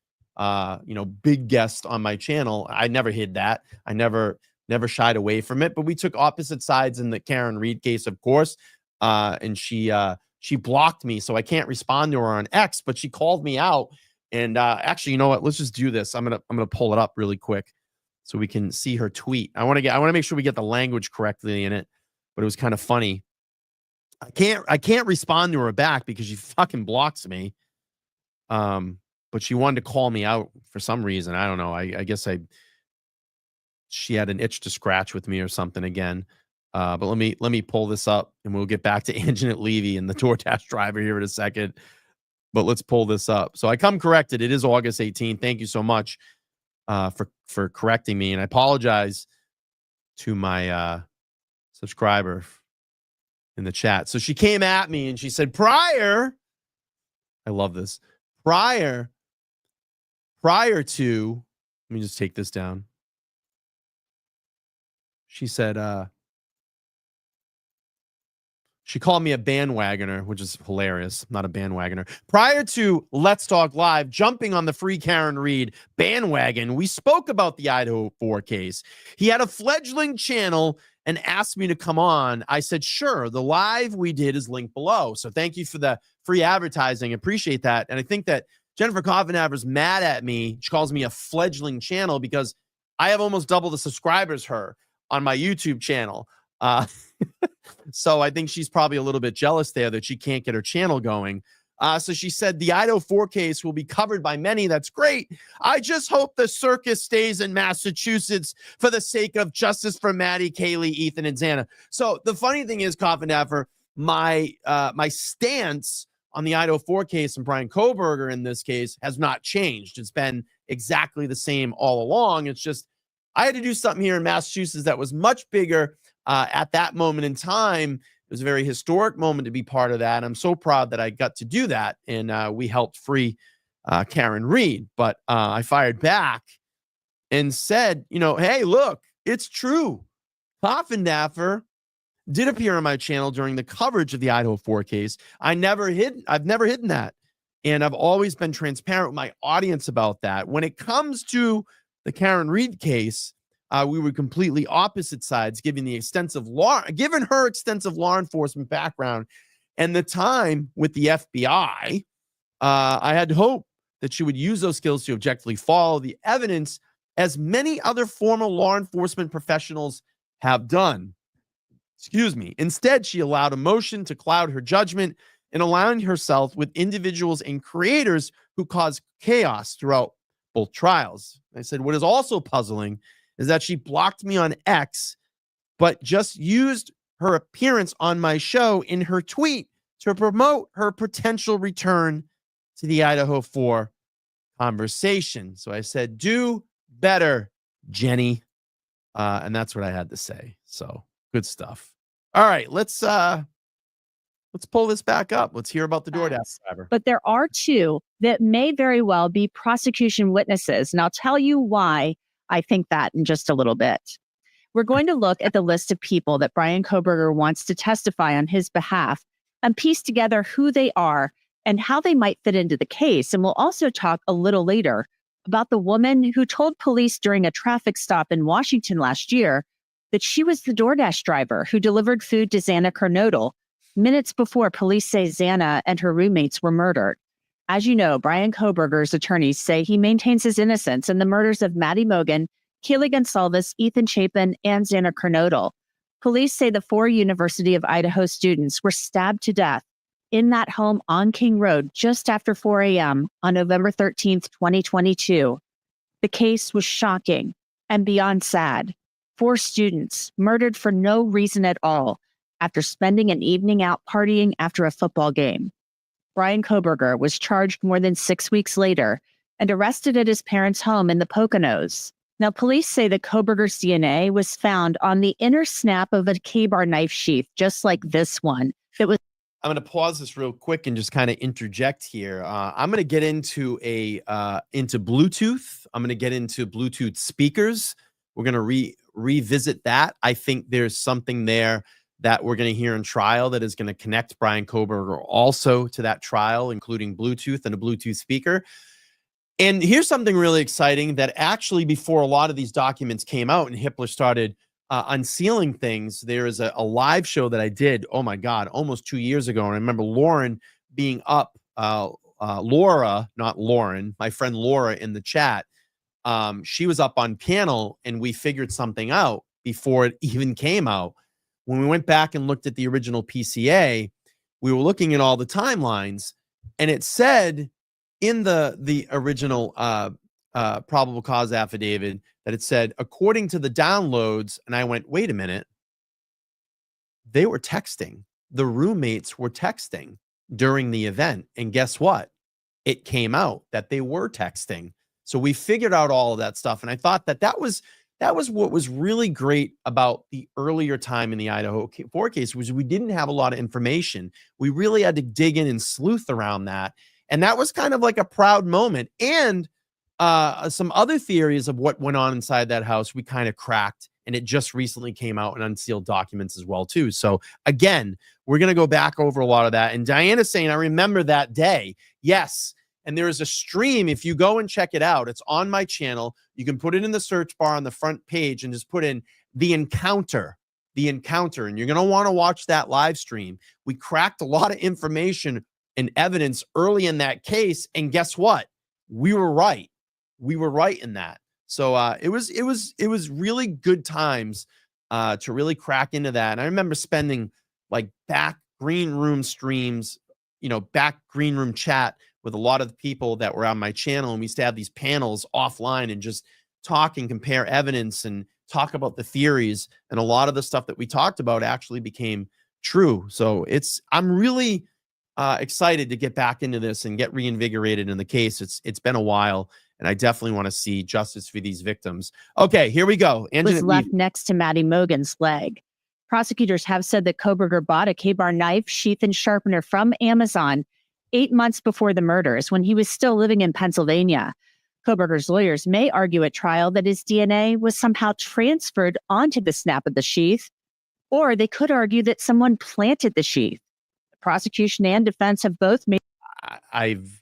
big guest on my channel. I never hid that. I never shied away from it, but we took opposite sides in the Karen Reed case, of course. And she blocked me, so I can't respond to her on X, but she called me out. And actually, you know what? Let's just do this. I'm gonna pull it up really quick so we can see her tweet. I want to make sure we get the language correctly in it, but it was kind of funny. I can't respond to her back because she fucking blocks me. But she wanted to call me out for some reason. I don't know. I guess she had an itch to scratch with me or something again. But let me pull this up, and we'll get back to Anjanette Levy and the DoorDash driver here in a second. But let's pull this up. So I come corrected. It is August 18th. Thank you so much for correcting me, and I apologize to my subscriber in the chat. So she came at me and she said, I love this. Prior to, let me just take this down. She said, she called me a bandwagoner, which is hilarious. I'm not a bandwagoner. Prior to Let's Talk Live jumping on the free Karen Reed bandwagon, we spoke about the Idaho 4 case. He had a fledgling channel and asked me to come on. I said, sure. The live we did is linked below. So thank you for the free advertising. Appreciate that. And I think that Jennifer Coffinaver's mad at me. She calls me a fledgling channel because I have almost double the subscribers her on my YouTube channel. So I think she's probably a little bit jealous there that she can't get her channel going. So she said the Idaho 4 case will be covered by many. That's great. I just hope the circus stays in Massachusetts for the sake of justice for Maddie, Kaylee, Ethan, and Xana. So the funny thing is, Coffinaver, my stance on the Idaho 4 case and Bryan Kohberger in this case has not changed. It's been exactly the same all along. It's just I had to do something here in Massachusetts that was much bigger at that moment in time. It was a very historic moment to be part of that. I'm so proud that I got to do that. And we helped free Karen Reed. But I fired back and said, hey, look, it's true. Poffendaffer did appear on my channel during the coverage of the Idaho 4 case. I've never hidden that. And I've always been transparent with my audience about that. When it comes to the Karen Reed case, we were completely opposite sides, given her extensive law enforcement background and the time with the FBI. I had hope that she would use those skills to objectively follow the evidence, as many other former law enforcement professionals have done. Excuse me. Instead, she allowed emotion to cloud her judgment and aligning herself with individuals and creators who caused chaos throughout both trials. I said, what is also puzzling is that she blocked me on X, but just used her appearance on my show in her tweet to promote her potential return to the Idaho 4 conversation. So I said, do better, Jenny. And that's what I had to say. So good stuff. All right, let's pull this back up. Let's hear about the DoorDash driver. But there are two that may very well be prosecution witnesses. And I'll tell you why I think that in just a little bit. We're going to look at the list of people that Bryan Kohberger wants to testify on his behalf and piece together who they are and how they might fit into the case. And we'll also talk a little later about the woman who told police during a traffic stop in Washington last year that she was the DoorDash driver who delivered food to Xana Kernodle minutes before police say Xana and her roommates were murdered. As you know, Bryan Kohberger's attorneys say he maintains his innocence in the murders of Maddie Mogen, Keely Gonsalves, Ethan Chapin, and Xana Kernodle. Police say the 4 University of Idaho students were stabbed to death in that home on King Road just after 4 a.m. on November 13th, 2022. The case was shocking and beyond sad. 4 students murdered for no reason at all after spending an evening out partying after a football game. Bryan Kohberger was charged more than 6 weeks later and arrested at his parents' home in the Poconos. Now, police say that Kohberger's DNA was found on the inner snap of a K-bar knife sheath, just like this one. That was. I'm going to pause this real quick and just kind of interject here. I'm going to get into into Bluetooth. I'm going to get into Bluetooth speakers. We're going to revisit that. I think there's something there that we're going to hear in trial that is going to connect Bryan Kohberger also to that trial, including Bluetooth and a Bluetooth speaker. And here's something really exciting that actually before a lot of these documents came out and Hippler started unsealing things, there is a live show that I did, oh my God, almost 2 years ago. And I remember Lauren being up, Laura, not Lauren, my friend Laura in the chat. She was up on panel and we figured something out before it even came out. When we went back and looked at the original PCA, we were looking at all the timelines and it said in the original probable cause affidavit that it said, according to the downloads, and I went, wait a minute, they were texting. The roommates were texting during the event. And guess what? It came out that they were texting. So we figured out all of that stuff. And I thought that was what was really great about the earlier time in the Idaho 4 case was we didn't have a lot of information. We really had to dig in and sleuth around that. And that was kind of like a proud moment. And some other theories of what went on inside that house, we kind of cracked. And it just recently came out in unsealed documents as well, too. So again, we're going to go back over a lot of that. And Diana's saying, I remember that day. Yes. And there is a stream. If you go and check it out, it's on my channel. You can put it in the search bar on the front page and just put in The Encounter. And you're going to want to watch that live stream. We cracked a lot of information and evidence early in that case. And guess what? We were right. We were right in that. So it was really good times to really crack into that. And I remember spending like back green room streams, back green room chat with a lot of the people that were on my channel. And we used to have these panels offline and just talk and compare evidence and talk about the theories. And a lot of the stuff that we talked about actually became true. So I'm really excited to get back into this and get reinvigorated in the case. It's been a while. And I definitely want to see justice for these victims. Okay, here we go. Was left next to Maddie Mogen's leg. Prosecutors have said that Kohberger bought a K-bar knife, sheath, and sharpener from Amazon 8 months before the murders when he was still living in Pennsylvania. Kohberger's lawyers may argue at trial that his DNA was somehow transferred onto the snap of the sheath, or they could argue that someone planted the sheath. The prosecution and defense have both made. I've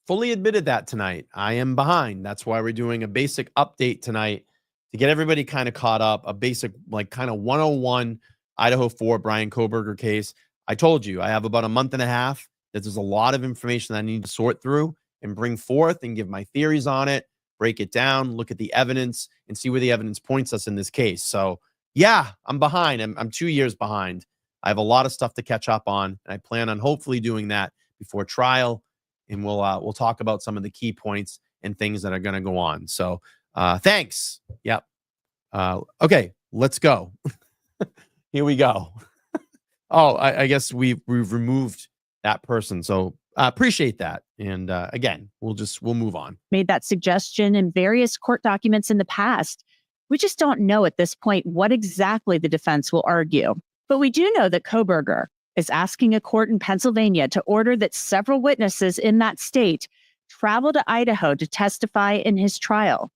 fully admitted that tonight. I am behind. That's why we're doing a basic update tonight to get everybody kind of caught up, a basic, like kind of 101 Idaho 4 Bryan Kohberger case. I told you I have about a month and a half that there's a lot of information that I need to sort through and bring forth and give my theories on it, break it down, look at the evidence, and see where the evidence points us in this case. So yeah, I'm behind. I'm 2 years behind. I have a lot of stuff to catch up on, and I plan on hopefully doing that before trial. And we'll talk about some of the key points and things that are going to go on. So thanks. Yep. Okay, let's go. Here we go. Oh, I guess we've removed that person. So I appreciate that. And again, we'll move on. Made that suggestion in various court documents in the past. We just don't know at this point what exactly the defense will argue. But we do know that Kohberger is asking a court in Pennsylvania to order that several witnesses in that state travel to Idaho to testify in his trial.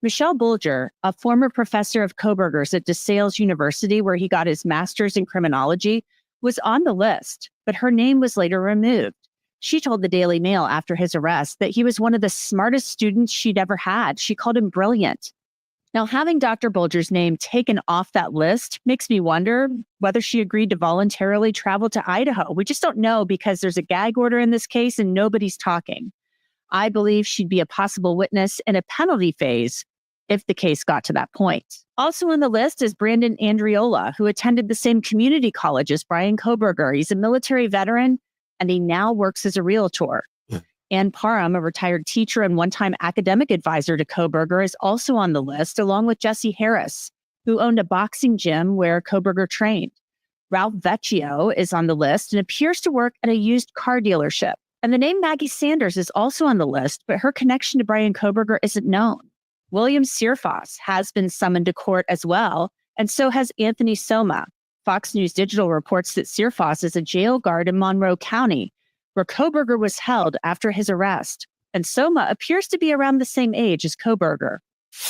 Michelle Bulger, a former professor of Kohberger's at DeSales University, where he got his master's in criminology, was on the list, but her name was later removed. She told the Daily Mail after his arrest that he was one of the smartest students she'd ever had. She called him brilliant. Now, having Dr. Bulger's name taken off that list makes me wonder whether she agreed to voluntarily travel to Idaho. We just don't know because there's a gag order in this case and nobody's talking. I believe she'd be a possible witness in a penalty phase if the case got to that point. Also on the list is Brandon Andriola, who attended the same community college as Bryan Kohberger. He's a military veteran, and he now works as a realtor. Ann Parham, a retired teacher and one-time academic advisor to Kohberger, is also on the list, along with Jesse Harris, who owned a boxing gym where Kohberger trained. Ralph Vecchio is on the list and appears to work at a used car dealership. And the name Maggie Sanders is also on the list, but her connection to Bryan Kohberger isn't known. William Searfoss has been summoned to court as well, and so has Anthony Soma. Fox News Digital reports that Searfoss is a jail guard in Monroe County, where Kohberger was held after his arrest, and Soma appears to be around the same age as Kohberger.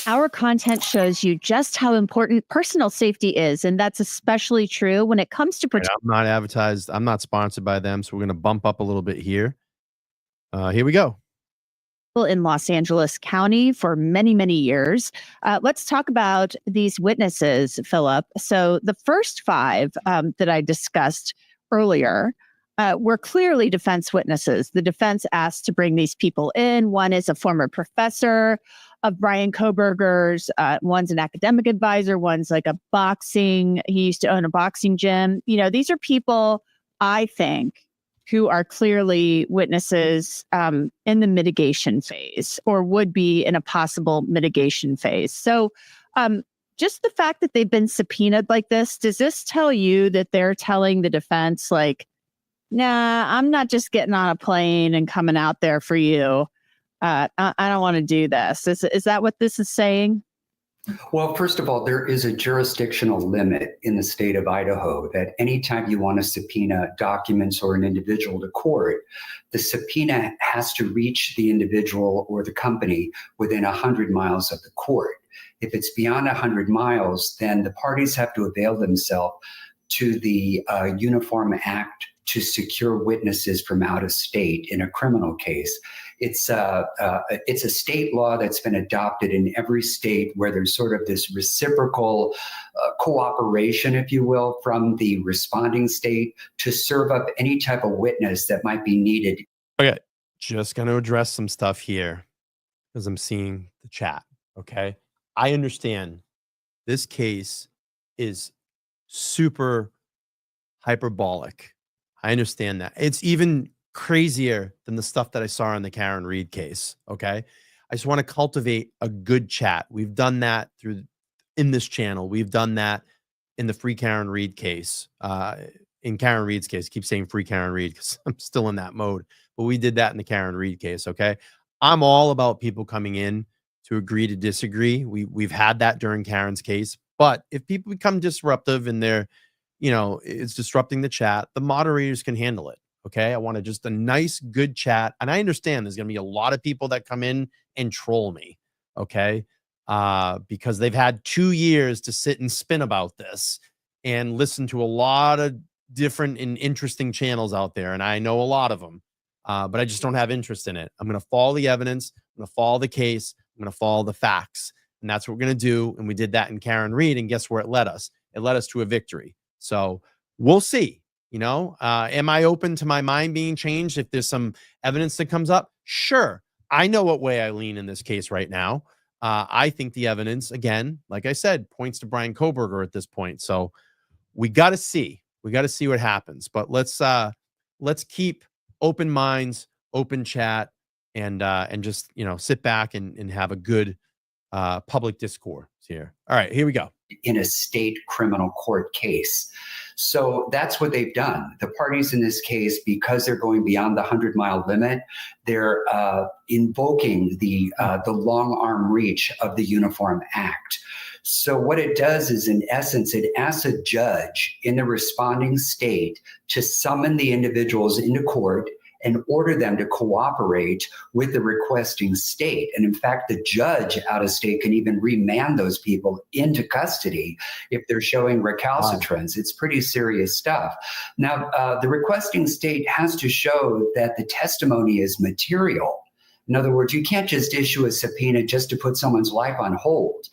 Our content shows you just how important personal safety is, and that's especially true when it comes to I'm not advertised. I'm not sponsored by them, so we're going to bump up a little bit here. Here we go. In Los Angeles County for many, many years. Let's talk about these witnesses, Philip. So the first five that I discussed earlier were clearly defense witnesses. The defense asked to bring these people in. One is a former professor of Bryan Kohberger's. One's an academic advisor. One's like he used to own a boxing gym. You know, these are people, I think, who are clearly witnesses in the mitigation phase or would be in a possible mitigation phase. So just the fact that they've been subpoenaed like this, does this tell you that they're telling the defense, like, nah, I'm not just getting on a plane and coming out there for you. I don't want to do this. Is that what this is saying? Well, first of all, there is a jurisdictional limit in the state of Idaho that anytime you want to subpoena documents or an individual to court, the subpoena has to reach the individual or the company within 100 miles of the court. If it's beyond 100 miles, then the parties have to avail themselves to the Uniform Act to secure witnesses from out of state in a criminal case. It's a state law that's been adopted in every state where there's sort of this reciprocal cooperation, if you will, from the responding state to serve up any type of witness that might be needed. Okay, just going to address some stuff here because I'm seeing the chat, okay? I understand this case is super hyperbolic. I understand that. It's even crazier than the stuff that I saw in the Karen Reed case. Okay. I just want to cultivate a good chat. We've done that in this channel. We've done that in the Free Karen Reed case. In Karen Reed's case, I keep saying Free Karen Reed because I'm still in that mode, but we did that in the Karen Reed case. Okay. I'm all about people coming in to agree to disagree. We've had that during Karen's case, but if people become disruptive and they're, it's disrupting the chat, the moderators can handle it. Okay. I want just a nice, good chat. And I understand there's going to be a lot of people that come in and troll me. Okay. Because they've had 2 years to sit and spin about this and listen to a lot of different and interesting channels out there. And I know a lot of them, but I just don't have interest in it. I'm going to follow the evidence. I'm going to follow the case. I'm going to follow the facts. And that's what we're going to do. And we did that in Karen Reed. And guess where it led us? It led us to a victory. So we'll see. Am I open to my mind being changed if there's some evidence that comes up? Sure. I know what way I lean in this case right now. I think the evidence, again, like I said, points to Bryan Kohberger at this point. So we got to see. We got to see what happens. But let's keep open minds, open chat, and just sit back and have a good public discourse here. All right, here we go. In a state criminal court case. So that's what they've done. The parties in this case, because they're going beyond the 100-mile limit, they're invoking the long arm reach of the Uniform Act. So what it does is, in essence, it asks a judge in the responding state to summon the individuals into court and order them to cooperate with the requesting state. And in fact, the judge out of state can even remand those people into custody if they're showing recalcitrance. Wow. It's pretty serious stuff. Now, the requesting state has to show that the testimony is material. In other words, you can't just issue a subpoena just to put someone's life on hold.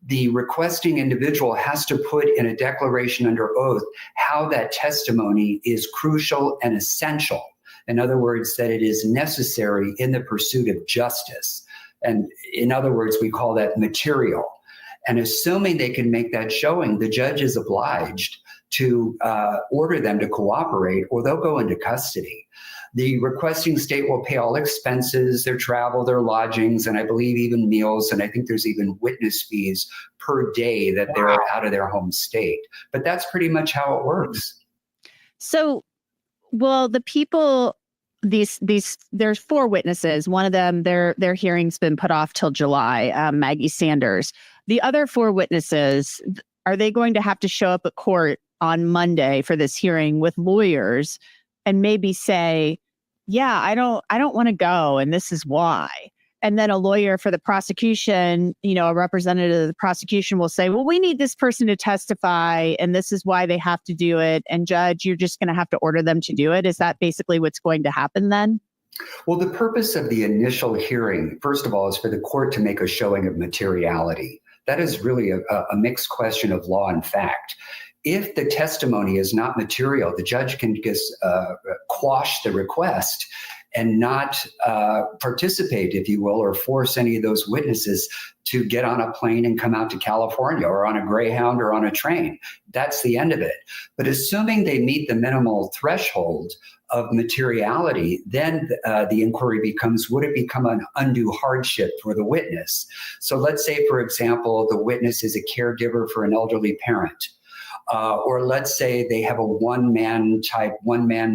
The requesting individual has to put in a declaration under oath how that testimony is crucial and essential. In other words, that it is necessary in the pursuit of justice. And in other words, we call that material. And assuming they can make that showing, the judge is obliged to order them to cooperate, or they'll go into custody. The requesting state will pay all expenses, their travel, their lodgings, and I believe even meals. And I think there's even witness fees per day that they're out of their home state. But that's pretty much how it works. So, well, the people, there's 4 witnesses. One of them, their hearing's been put off till July, Maggie Sanders. The other 4 witnesses, are they going to have to show up at court on Monday for this hearing with lawyers and maybe say, yeah, I don't want to go, and this is why? And then a lawyer for the prosecution, a representative of the prosecution will say, well, we need this person to testify, and this is why they have to do it. And judge, you're just going to have to order them to do it. Is that basically what's going to happen then? Well, the purpose of the initial hearing, first of all, is for the court to make a showing of materiality. That is really a mixed question of law and fact. If the testimony is not material, the judge can just quash the request and not participate, if you will, or force any of those witnesses to get on a plane and come out to California, or on a Greyhound, or on a train. That's the end of it. But assuming they meet the minimal threshold of materiality, then the inquiry becomes, would it become an undue hardship for the witness? So let's say, for example, the witness is a caregiver for an elderly parent. Or let's say they have a one-man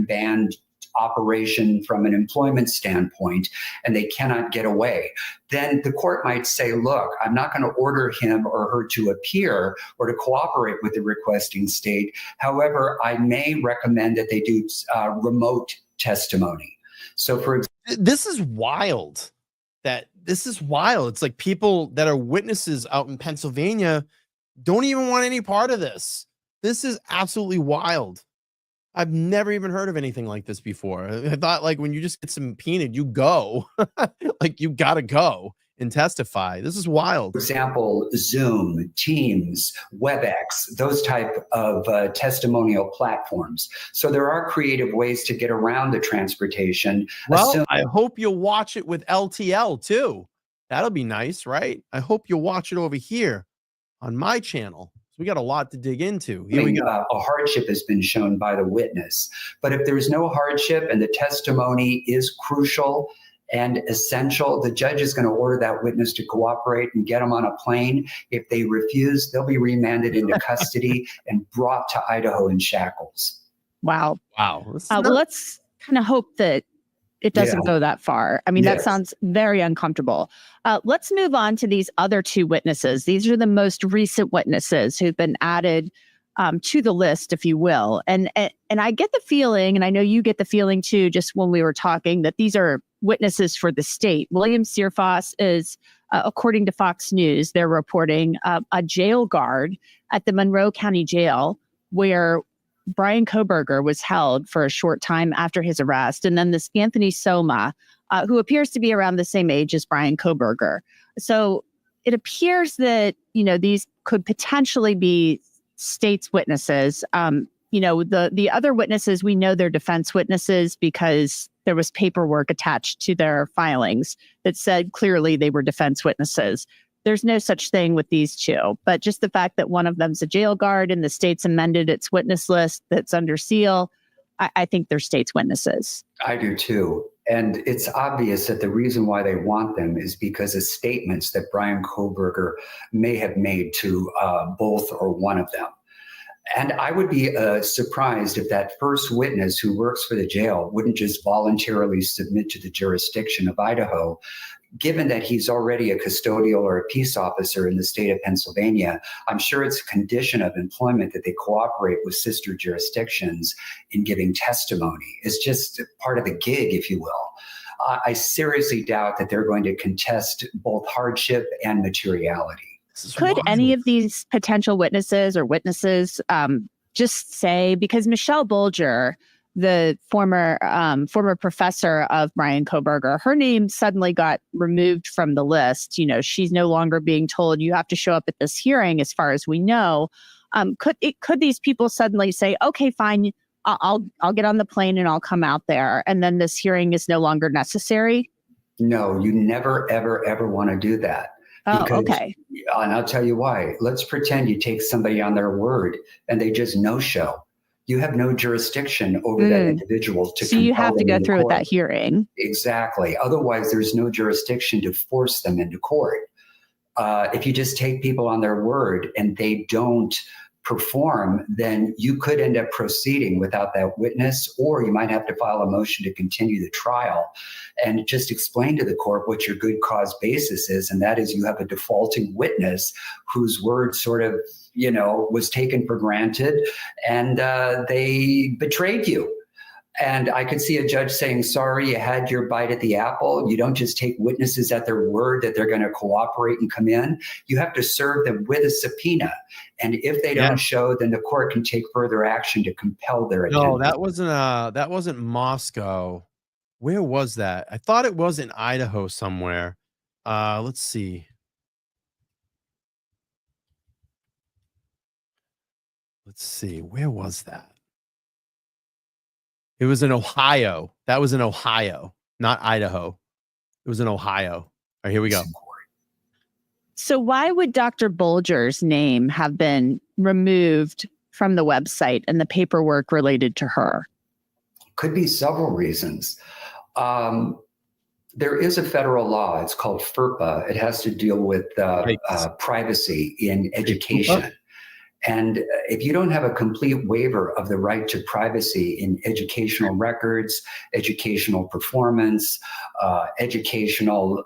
band operation from an employment standpoint, and they cannot get away. Then the court might say, look, I'm not going to order him or her to appear or to cooperate with the requesting state. However, I may recommend that they do remote testimony. So for example, this is wild. It's like people that are witnesses out in Pennsylvania don't even want any part of this. This is absolutely wild. I've never even heard of anything like this before. I thought, like, when you just get subpoenaed, you go. Like, you got to go and testify. This is wild. For example, Zoom, Teams, WebEx, those type of testimonial platforms. So there are creative ways to get around the transportation. Well, I hope you'll watch it with LTL too. That'll be nice, right? I hope you'll watch it over here on my channel. We got a lot to dig into. Here we go. A hardship has been shown by the witness. But if there's no hardship and the testimony is crucial and essential, the judge is going to order that witness to cooperate and get them on a plane. If they refuse, they'll be remanded into custody and brought to Idaho in shackles. Wow. Well, let's kind of hope that it doesn't go that far. I mean, that sounds very uncomfortable. Let's move on to these other 2 witnesses. These are the most recent witnesses who've been added to the list, if you will. And I get the feeling, and I know you get the feeling too, just when we were talking, that these are witnesses for the state. William Searfoss is, according to Fox News, they're reporting a jail guard at the Monroe County Jail where Bryan Kohberger was held for a short time after his arrest. And then this Anthony Soma, who appears to be around the same age as Bryan Kohberger. So it appears that, these could potentially be state's witnesses. The other witnesses, we know they're defense witnesses because there was paperwork attached to their filings that said clearly they were defense witnesses. There's no such thing with these two, but just the fact that one of them's a jail guard and the state's amended its witness list that's under seal, I think they're state's witnesses. I do too. And it's obvious that the reason why they want them is because of statements that Bryan Kohberger may have made to both or one of them. And I would be surprised if that first witness who works for the jail wouldn't just voluntarily submit to the jurisdiction of Idaho, given that he's already a custodial or a peace officer in the state of Pennsylvania. I'm sure it's a condition of employment that they cooperate with sister jurisdictions in giving testimony. It's just part of the gig, if you will. I seriously doubt that they're going to contest both hardship and materiality. Could any of these potential witnesses just say, because Michelle Bolger, the former professor of Bryan Kohberger, her name suddenly got removed from the list. She's no longer being told you have to show up at this hearing, as far as we know. Could these people suddenly say, okay, fine, I'll get on the plane and I'll come out there, and then this hearing is no longer necessary? No, you never, ever, ever want to do that. Oh, okay. And I'll tell you why. Let's pretend you take somebody on their word and they just no-show. You have no jurisdiction over that individual to. So you have to go through with that hearing. Exactly. Otherwise, there's no jurisdiction to force them into court. If you just take people on their word and they don't perform, then you could end up proceeding without that witness, or you might have to file a motion to continue the trial and just explain to the court what your good cause basis is. And that is, you have a defaulting witness whose word sort of, was taken for granted, and they betrayed you. And I could see a judge saying, sorry, you had your bite at the apple. You don't just take witnesses at their word that they're going to cooperate and come in. You have to serve them with a subpoena. And if they don't show, then the court can take further action to compel their attendance. No, that wasn't Moscow. Where was that? I thought it was in Idaho somewhere. Let's see. Where was that? It was in Ohio. That was in Ohio, not Idaho. It was in Ohio. All right, here we go. So why would Dr. Bolger's name have been removed from the website and the paperwork related to her? Could be several reasons. There is a federal law. It's called FERPA. It has to deal with privacy in education. And if you don't have a complete waiver of the right to privacy in educational records, educational performance, educational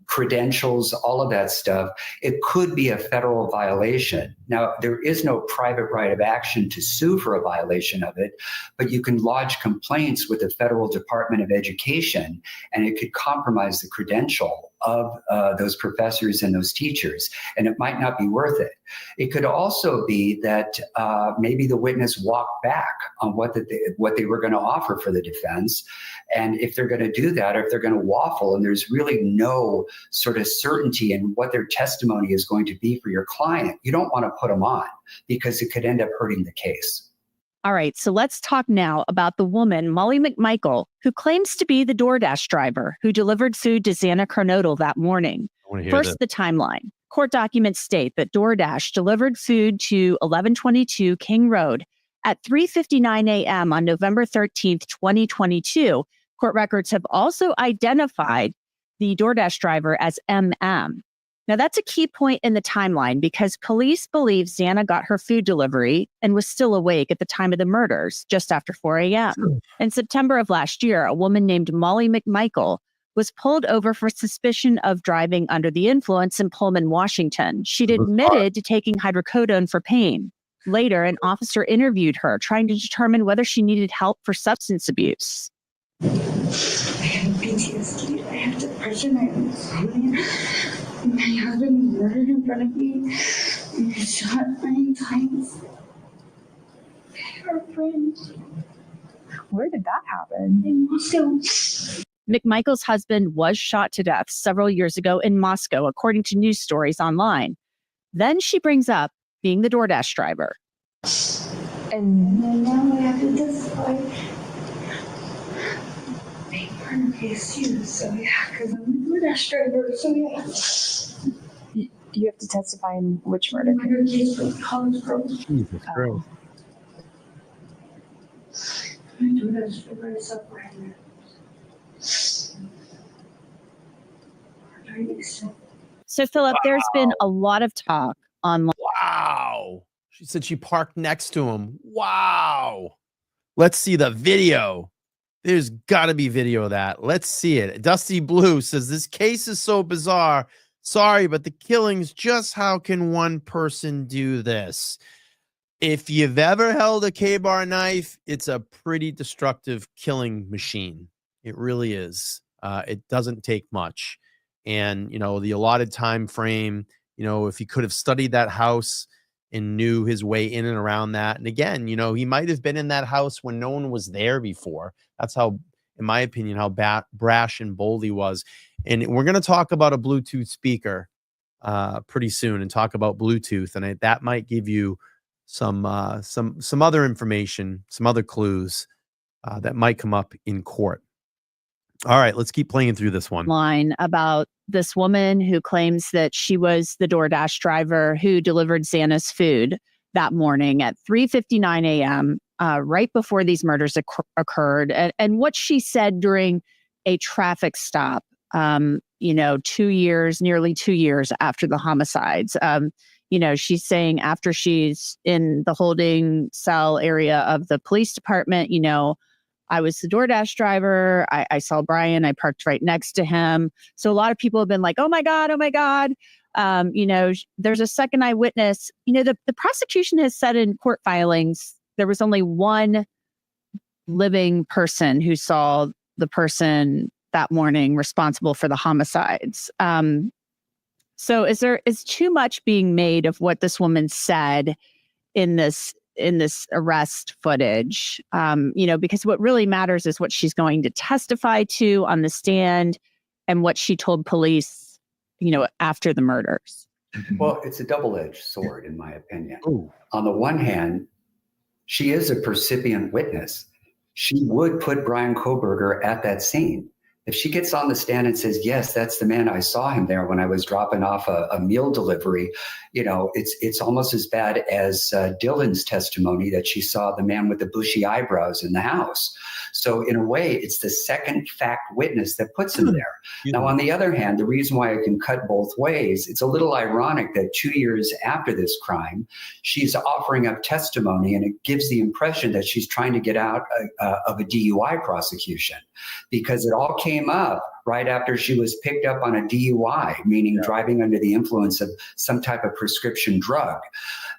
credentials, all of that stuff, it could be a federal violation. Now, there is no private right of action to sue for a violation of it, but you can lodge complaints with the Federal Department of Education, and it could compromise the credential of those professors and those teachers, and it might not be worth it. It could also be that maybe the witness walked back on what they were going to offer for the defense, and if they're going to do that, or if they're going to waffle, and there's really no sort of certainty in what their testimony is going to be for your client, you don't want to put them on because it could end up hurting the case. All right, so let's talk now about the woman, Molly McMichael, who claims to be the DoorDash driver who delivered food to Xana Kernodle that morning. First, the timeline. Court documents state that DoorDash delivered food to 1122 King Road at 3:59 a.m. on November 13th, 2022. Court records have also identified the DoorDash driver as MM. Now, that's a key point in the timeline because police believe Xana got her food delivery and was still awake at the time of the murders, just after 4 a.m. In September of last year, a woman named Molly McMichael was pulled over for suspicion of driving under the influence in Pullman, Washington. She'd admitted to taking hydrocodone for pain. Later, an officer interviewed her, trying to determine whether she needed help for substance abuse. I have PTSD. I have depression. I have insomnia. My husband was murdered in front of me. He was shot 9 times. Our friend. Where did that happen? In Moscow. McMichael's husband was shot to death several years ago in Moscow, according to news stories online. Then she brings up being the DoorDash driver. And now I have to testify. They part of case too, so yeah, because I'm the DoorDash driver, so yeah. You have to testify in which murder? Murder case for the college girl. Jesus Christ. My DoorDash driver is separated. So, Philip, there's been a lot of talk online. Wow. She said she parked next to him. Wow. Let's see the video. There's got to be video of that. Let's see it. Dusty Blue says, this case is so bizarre. Sorry, but the killings, just how can one person do this? If you've ever held a K-bar knife, it's a pretty destructive killing machine. It really is. It doesn't take much. And, you know, the allotted time frame, you know, if he could have studied that house and knew his way in and around that. And again, you know, he might have been in that house when no one was there before. That's how, in my opinion, how brash and bold he was. And we're going to talk about a Bluetooth speaker pretty soon and talk about Bluetooth. And that might give you some other information, some other clues that might come up in court. All right, let's keep playing through this one. Line about this woman who claims that she was the DoorDash driver who delivered Xana's food that morning at 3:59 a.m., right before these murders occurred. And what she said during a traffic stop, you know, nearly 2 years after the homicides. You know, she's saying after she's in the holding cell area of the police department, you know, I was the DoorDash driver. I saw Bryan. I parked right next to him. So a lot of people have been like, oh my God, oh my God. You know, there's a second eyewitness. You know, the prosecution has said in court filings, there was only one living person who saw the person that morning responsible for the homicides. So is too much being made of what this woman said in this arrest footage, you know, because what really matters is what she's going to testify to on the stand and what she told police, you know, after the murders. Well, it's a double-edged sword, in my opinion. Ooh. On the one hand, she is a percipient witness. She would put Bryan Kohberger at that scene. If she gets on the stand and says, yes, that's the man, I saw him there when I was dropping off a meal delivery, you know, it's almost as bad as Dylan's testimony that she saw the man with the bushy eyebrows in the house. So in a way, it's the second fact witness that puts him there. Now, on the other hand, the reason why it can cut both ways, it's a little ironic that 2 years after this crime, she's offering up testimony, and it gives the impression that she's trying to get out of a DUI prosecution, because it all came up right after she was picked up on a DUI, meaning driving under the influence of some type of prescription drug.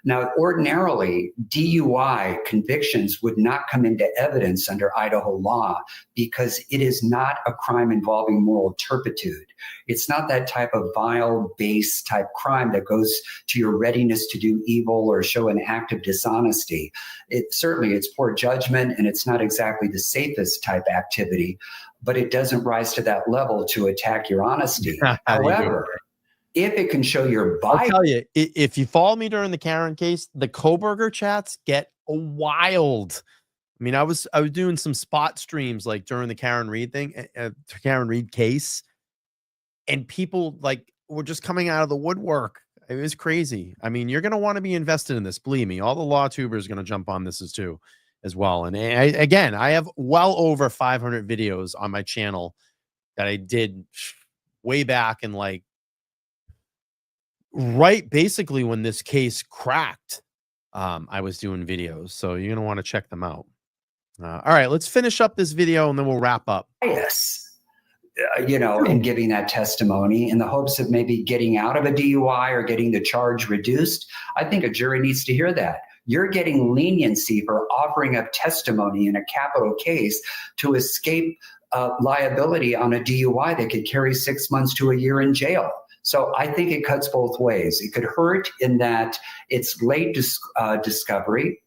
Now, ordinarily, DUI convictions would not come into evidence under Idaho law because it is not a crime involving moral turpitude. It's not that type of vile, base type crime that goes to your readiness to do evil or show an act of dishonesty. Certainly, it's poor judgment, and it's not exactly the safest type activity, but it doesn't rise to that level to attack your honesty. However, if it can show your bias. I'll tell you, if you follow me during the Karen case, the Kohberger chats get wild. I mean, I was doing some spot streams like during the Karen Reed thing, Karen Reed case, and people like were just coming out of the woodwork. It was crazy. I mean, you're going to want to be invested in this. Believe me, all the law tubers are going to jump on this as well. And I have well over 500 videos on my channel that I did way back in like right basically when this case cracked. I was doing videos, so you're gonna want to check them out. All right, let's finish up this video and then we'll wrap up. Yes, you know, and giving that testimony in the hopes of maybe getting out of a DUI or getting the charge reduced. I think a jury needs to hear that. You're getting leniency for offering up testimony in a capital case to escape liability on a DUI that could carry 6 months to a year in jail. So I think it cuts both ways. It could hurt in that it's late discovery,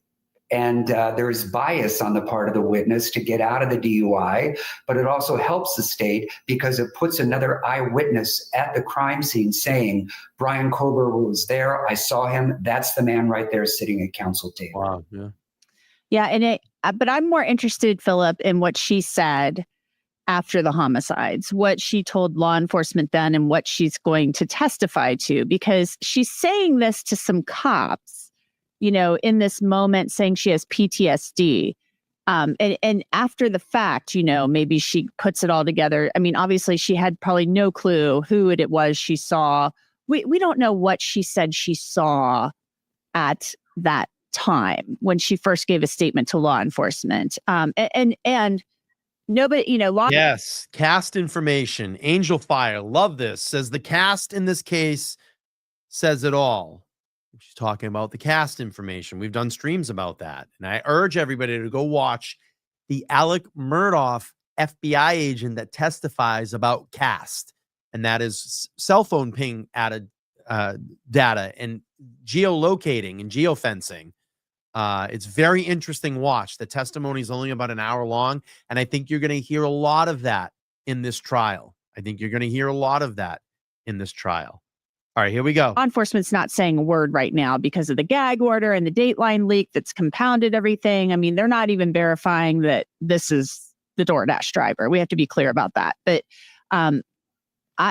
and there's bias on the part of the witness to get out of the DUI, but it also helps the state because it puts another eyewitness at the crime scene saying, Bryan Kohberger was there, I saw him, that's the man right there sitting at counsel table. Wow, yeah. Yeah, and but I'm more interested, Philip, in what she said after the homicides, what she told law enforcement then and what she's going to testify to, because she's saying this to some cops, you know, in this moment, saying she has PTSD. And after the fact, you know, maybe she puts it all together. I mean, obviously she had probably no clue who it was she saw. We don't know what she said she saw at that time when she first gave a statement to law enforcement. And nobody, you know, yes, cast information. Angel Fire, love this. Says the cast in this case says it all. She's talking about the cast information. We've done streams about that. And I urge everybody to go watch the Alec Murdaugh FBI agent that testifies about cast. And that is cell phone ping added data and geolocating and geofencing. It's very interesting watch. The testimony is only about an hour long. And I think you're going to hear a lot of that in this trial. I think you're going to hear a lot of that in this trial. All right, here we go. Law enforcement's not saying a word right now because of the gag order and the Dateline leak that's compounded everything. I mean, they're not even verifying that this is the DoorDash driver. We have to be clear about that. But,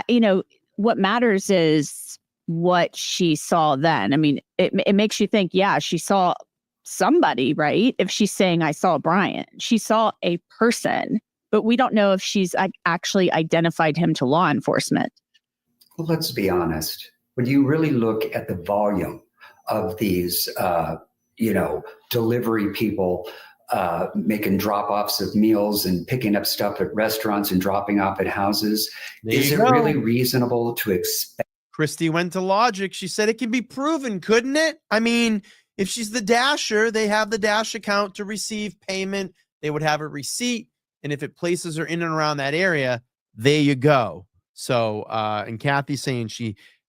you know, what matters is what she saw then. I mean, it makes you think, yeah, she saw somebody, right? If she's saying, I saw Bryan, she saw a person, but we don't know if she's actually identified him to law enforcement. Well, let's be honest. When you really look at the volume of these, delivery people making drop-offs of meals and picking up stuff at restaurants and dropping off at houses, is it really reasonable to expect? Christy went to logic. She said it can be proven, couldn't it? I mean, if she's the dasher, they have the Dash account to receive payment. They would have a receipt. And if it places her in and around that area, there you go. So, and Kathy's saying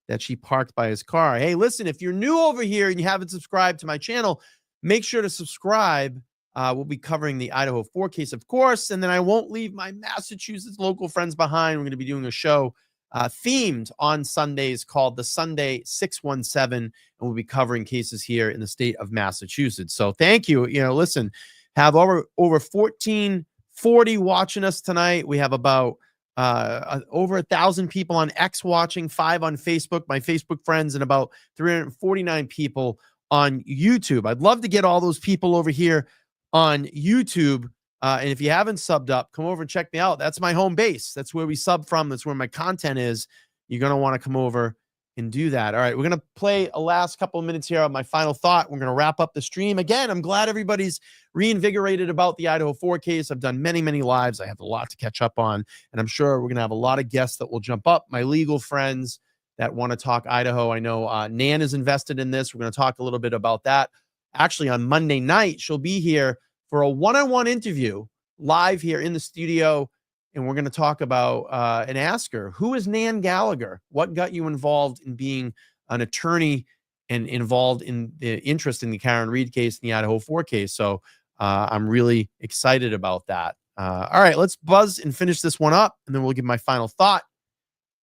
that she parked by his car. Hey, listen, if you're new over here and you haven't subscribed to my channel, make sure to subscribe. We'll be covering the Idaho 4 case, of course, and then I won't leave my Massachusetts local friends behind. We're going to be doing a show themed on Sundays called the Sunday 617, and we'll be covering cases here in the state of Massachusetts. So thank you. You know, listen, have over 1440 watching us tonight. We have about over 1,000 people on X watching, 5 on Facebook, my Facebook friends, and about 349 people on YouTube. I'd love to get all those people over here on YouTube. And if you haven't subbed up, come over and check me out. That's my home base. That's where we sub from. That's where my content is. You're going to want to come over and do that. All right, we're going to play a last couple of minutes here of my final thought. We're going to wrap up the stream. Again, I'm glad everybody's reinvigorated about the Idaho 4 case. I've done many, many lives. I have a lot to catch up on, and I'm sure we're going to have a lot of guests that will jump up, my legal friends that want to talk Idaho. I know Nan is invested in this. We're going to talk a little bit about that. Actually, on Monday night, she'll be here for a one-on-one interview live here in the studio. And we're going to talk about and ask her, who is Nan Gallagher? What got you involved in being an attorney and involved in the interest in the Karen Reed case and the Idaho 4 case? So I'm really excited about that. All right, let's buzz and finish this one up, and then we'll give my final thought.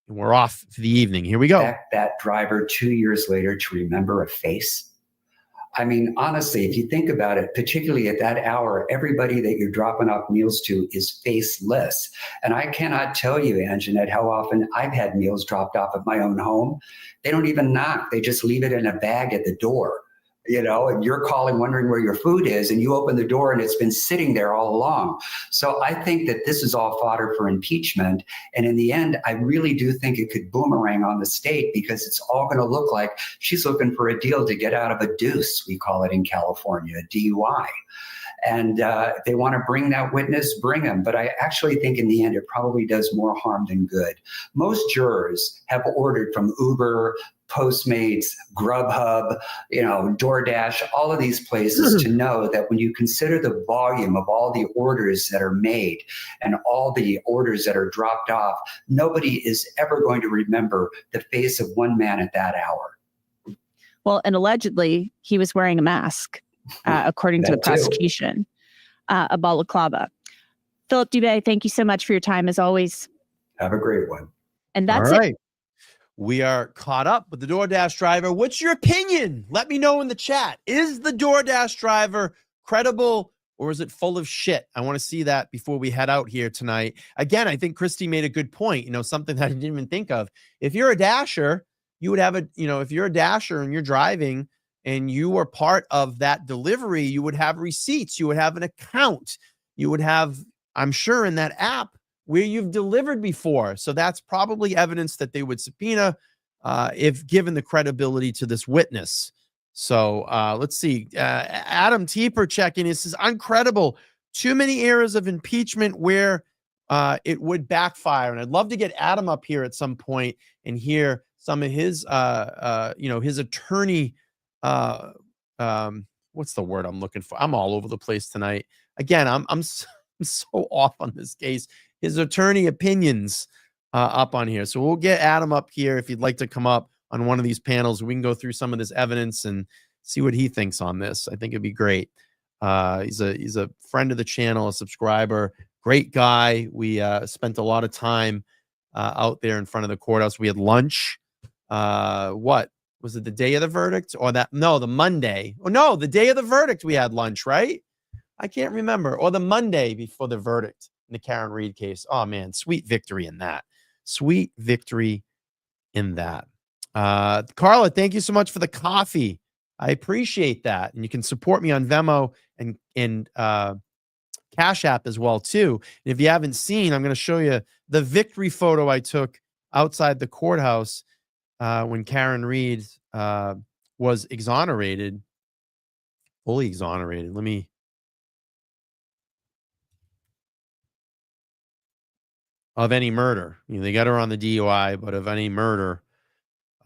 And we're off for the evening. Here we go. That driver 2 years later to remember a face. I mean, honestly, if you think about it, particularly at that hour, everybody that you're dropping off meals to is faceless. And I cannot tell you, Anjanette, how often I've had meals dropped off at my own home. They don't even knock. They just leave it in a bag at the door, and you're calling, wondering where your food is, and you open the door and it's been sitting there all along. So I think that this is all fodder for impeachment. And in the end, I really do think it could boomerang on the state, because it's all going to look like she's looking for a deal to get out of a deuce, we call it in California, a DUI. and they want to bring that witness, bring them. But I actually think in the end, it probably does more harm than good. Most jurors have ordered from Uber, Postmates, Grubhub, DoorDash, all of these places to know that when you consider the volume of all the orders that are made and all the orders that are dropped off, nobody is ever going to remember the face of one man at that hour. Well, and allegedly he was wearing a mask, according to the prosecution, a balaclava. Philip Dubé, thank you so much for your time as always. Have a great one. And that's all right. it. We are caught up with the DoorDash driver. What's your opinion? Let me know in the chat. Is the DoorDash driver credible or is it full of shit? I want to see that before we head out here tonight. Again, I think Christy made a good point, something that I didn't even think of. If you're a dasher, you would have if you're a dasher and you're driving and you were part of that delivery, you would have receipts, you would have an account, you would have, I'm sure, in that app where you've delivered before. So that's probably evidence that they would subpoena if given the credibility to this witness. So let's see. Adam Teeper checking. This is uncredible. Too many areas of impeachment where it would backfire. And I'd love to get Adam up here at some point and hear some of his, his attorney. What's the word I'm looking for? I'm all over the place tonight. Again, I'm so off on this case. His attorney opinions up on here. So we'll get Adam up here if you'd like to come up on one of these panels. We can go through some of this evidence and see what he thinks on this. I think it'd be great. He's a friend of the channel, a subscriber, great guy. We spent a lot of time out there in front of the courthouse. We had lunch. What was it? The day of the verdict or that? No, the Monday. Oh no, the day of the verdict. We had lunch, right? I can't remember. Or the Monday before the verdict in the Karen Reed case. Oh man, sweet victory in that. Sweet victory in that. Carla, thank you so much for the coffee. I appreciate that. And you can support me on Venmo and Cash App as well too. And if you haven't seen, I'm going to show you the victory photo I took outside the courthouse when Karen Reed was exonerated, fully exonerated. Let me. Of any murder. They got her on the DUI, but of any murder,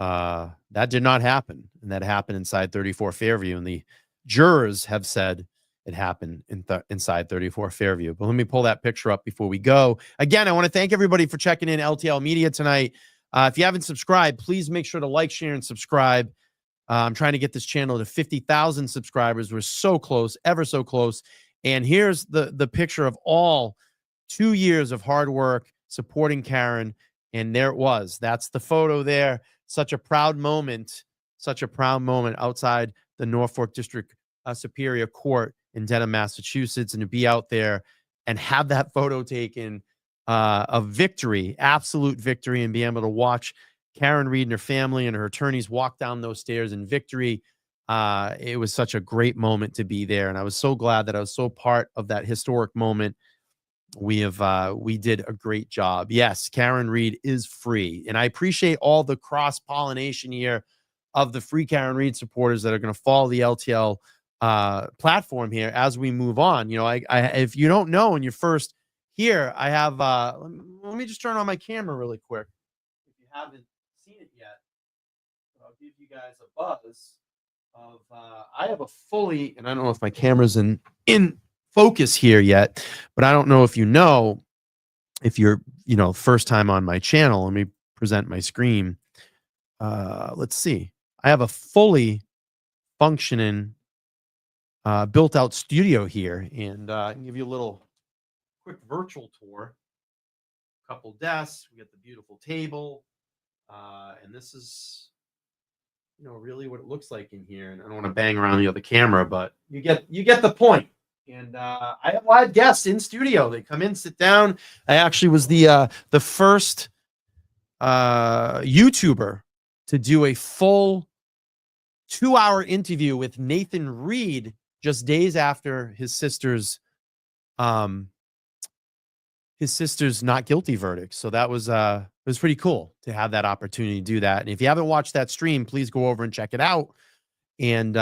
that did not happen. And that happened inside 34 Fairview. And the jurors have said it happened inside 34 Fairview. But let me pull that picture up before we go. Again, I want to thank everybody for checking in LTL Media tonight. If you haven't subscribed, please make sure to like, share, and subscribe. I'm trying to get this channel to 50,000 subscribers. We're so close, ever so close. And here's the picture of all 2 years of hard work supporting Karen. And there it was. That's the photo there. Such a proud moment outside the Norfolk District Superior Court in Dedham, Massachusetts. And to be out there and have that photo taken of victory, absolute victory, and be able to watch Karen Reed and her family and her attorneys walk down those stairs in victory. It was such a great moment to be there. And I was so glad that I was so part of that historic moment. We did a great job. Yes, Karen Reed is free. And I appreciate all the cross-pollination here of the free Karen Reed supporters that are going to follow the LTL platform here as we move on. If you don't know and you're first here, I have, let me just turn on my camera really quick. If you haven't seen it yet, I'll give you guys a buzz of, I have a fully, and I don't know if my camera's in focus here yet, but I don't know if if you're, first time on my channel. Let me present my screen. Let's see. I have a fully functioning, built out studio here, and I can give you a little quick virtual tour. A couple desks. We got the beautiful table, and this is, really what it looks like in here. And I don't want to bang around the other camera, but you get the point. And I have live guests in studio. They come in, sit down. I actually was the first YouTuber to do a full 2-hour interview with Nathan Reed just days after his sister's not guilty verdict. So that was it was pretty cool to have that opportunity to do that. And if you haven't watched that stream, please go over and check it out. And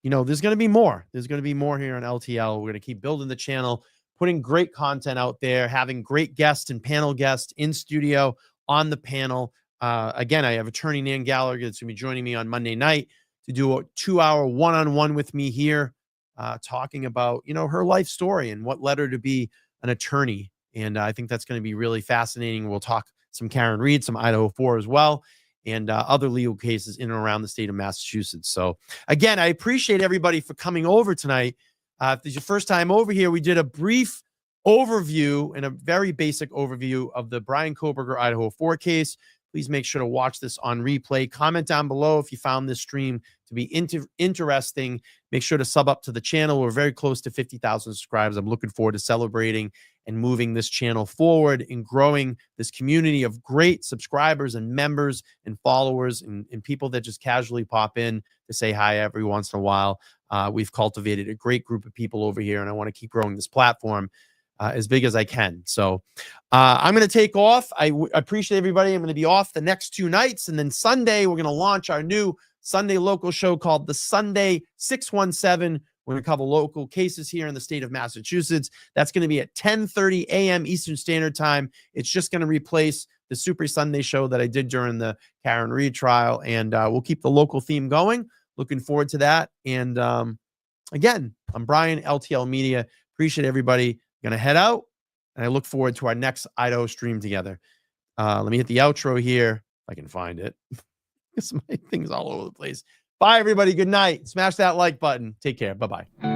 there's going to be more. There's going to be more here on LTL. We're going to keep building the channel, putting great content out there, having great guests and panel guests in studio on the panel. Again, I have attorney Nan Gallagher that's going to be joining me on Monday night to do a 2-hour one-on-one with me here, talking about, her life story and what led her to be an attorney. And I think that's going to be really fascinating. We'll talk some Karen Reed, some Idaho 4 as well, and other legal cases in and around the state of Massachusetts. So again, I appreciate everybody for coming over tonight. If this is your first time over here, we did a brief overview and a very basic overview of the Bryan Kohberger Idaho 4 case. Please make sure to watch this on replay. Comment down below if you found this stream to be interesting. Make sure to sub up to the channel. We're very close to 50,000 subscribers. I'm looking forward to celebrating and moving this channel forward and growing this community of great subscribers and members and followers and people that just casually pop in to say hi every once in a while. We've cultivated a great group of people over here, and I want to keep growing this platform as big as I can. So I'm going to take off. I appreciate everybody. I'm going to be off the next 2 nights. And then Sunday, we're going to launch our new Sunday local show called the Sunday 617. We're going to cover local cases here in the state of Massachusetts. That's going to be at 10:30 a.m. Eastern Standard Time. It's just going to replace the Super Sunday show that I did during the Karen Reed trial. And we'll keep the local theme going. Looking forward to that. And again, I'm Bryan, LTL Media. Appreciate everybody. Going to head out, and I look forward to our next Idaho stream together. Let me hit the outro here if I can find it. My thing's all over the place. Bye, everybody. Good night. Smash that like button. Take care. Bye-bye.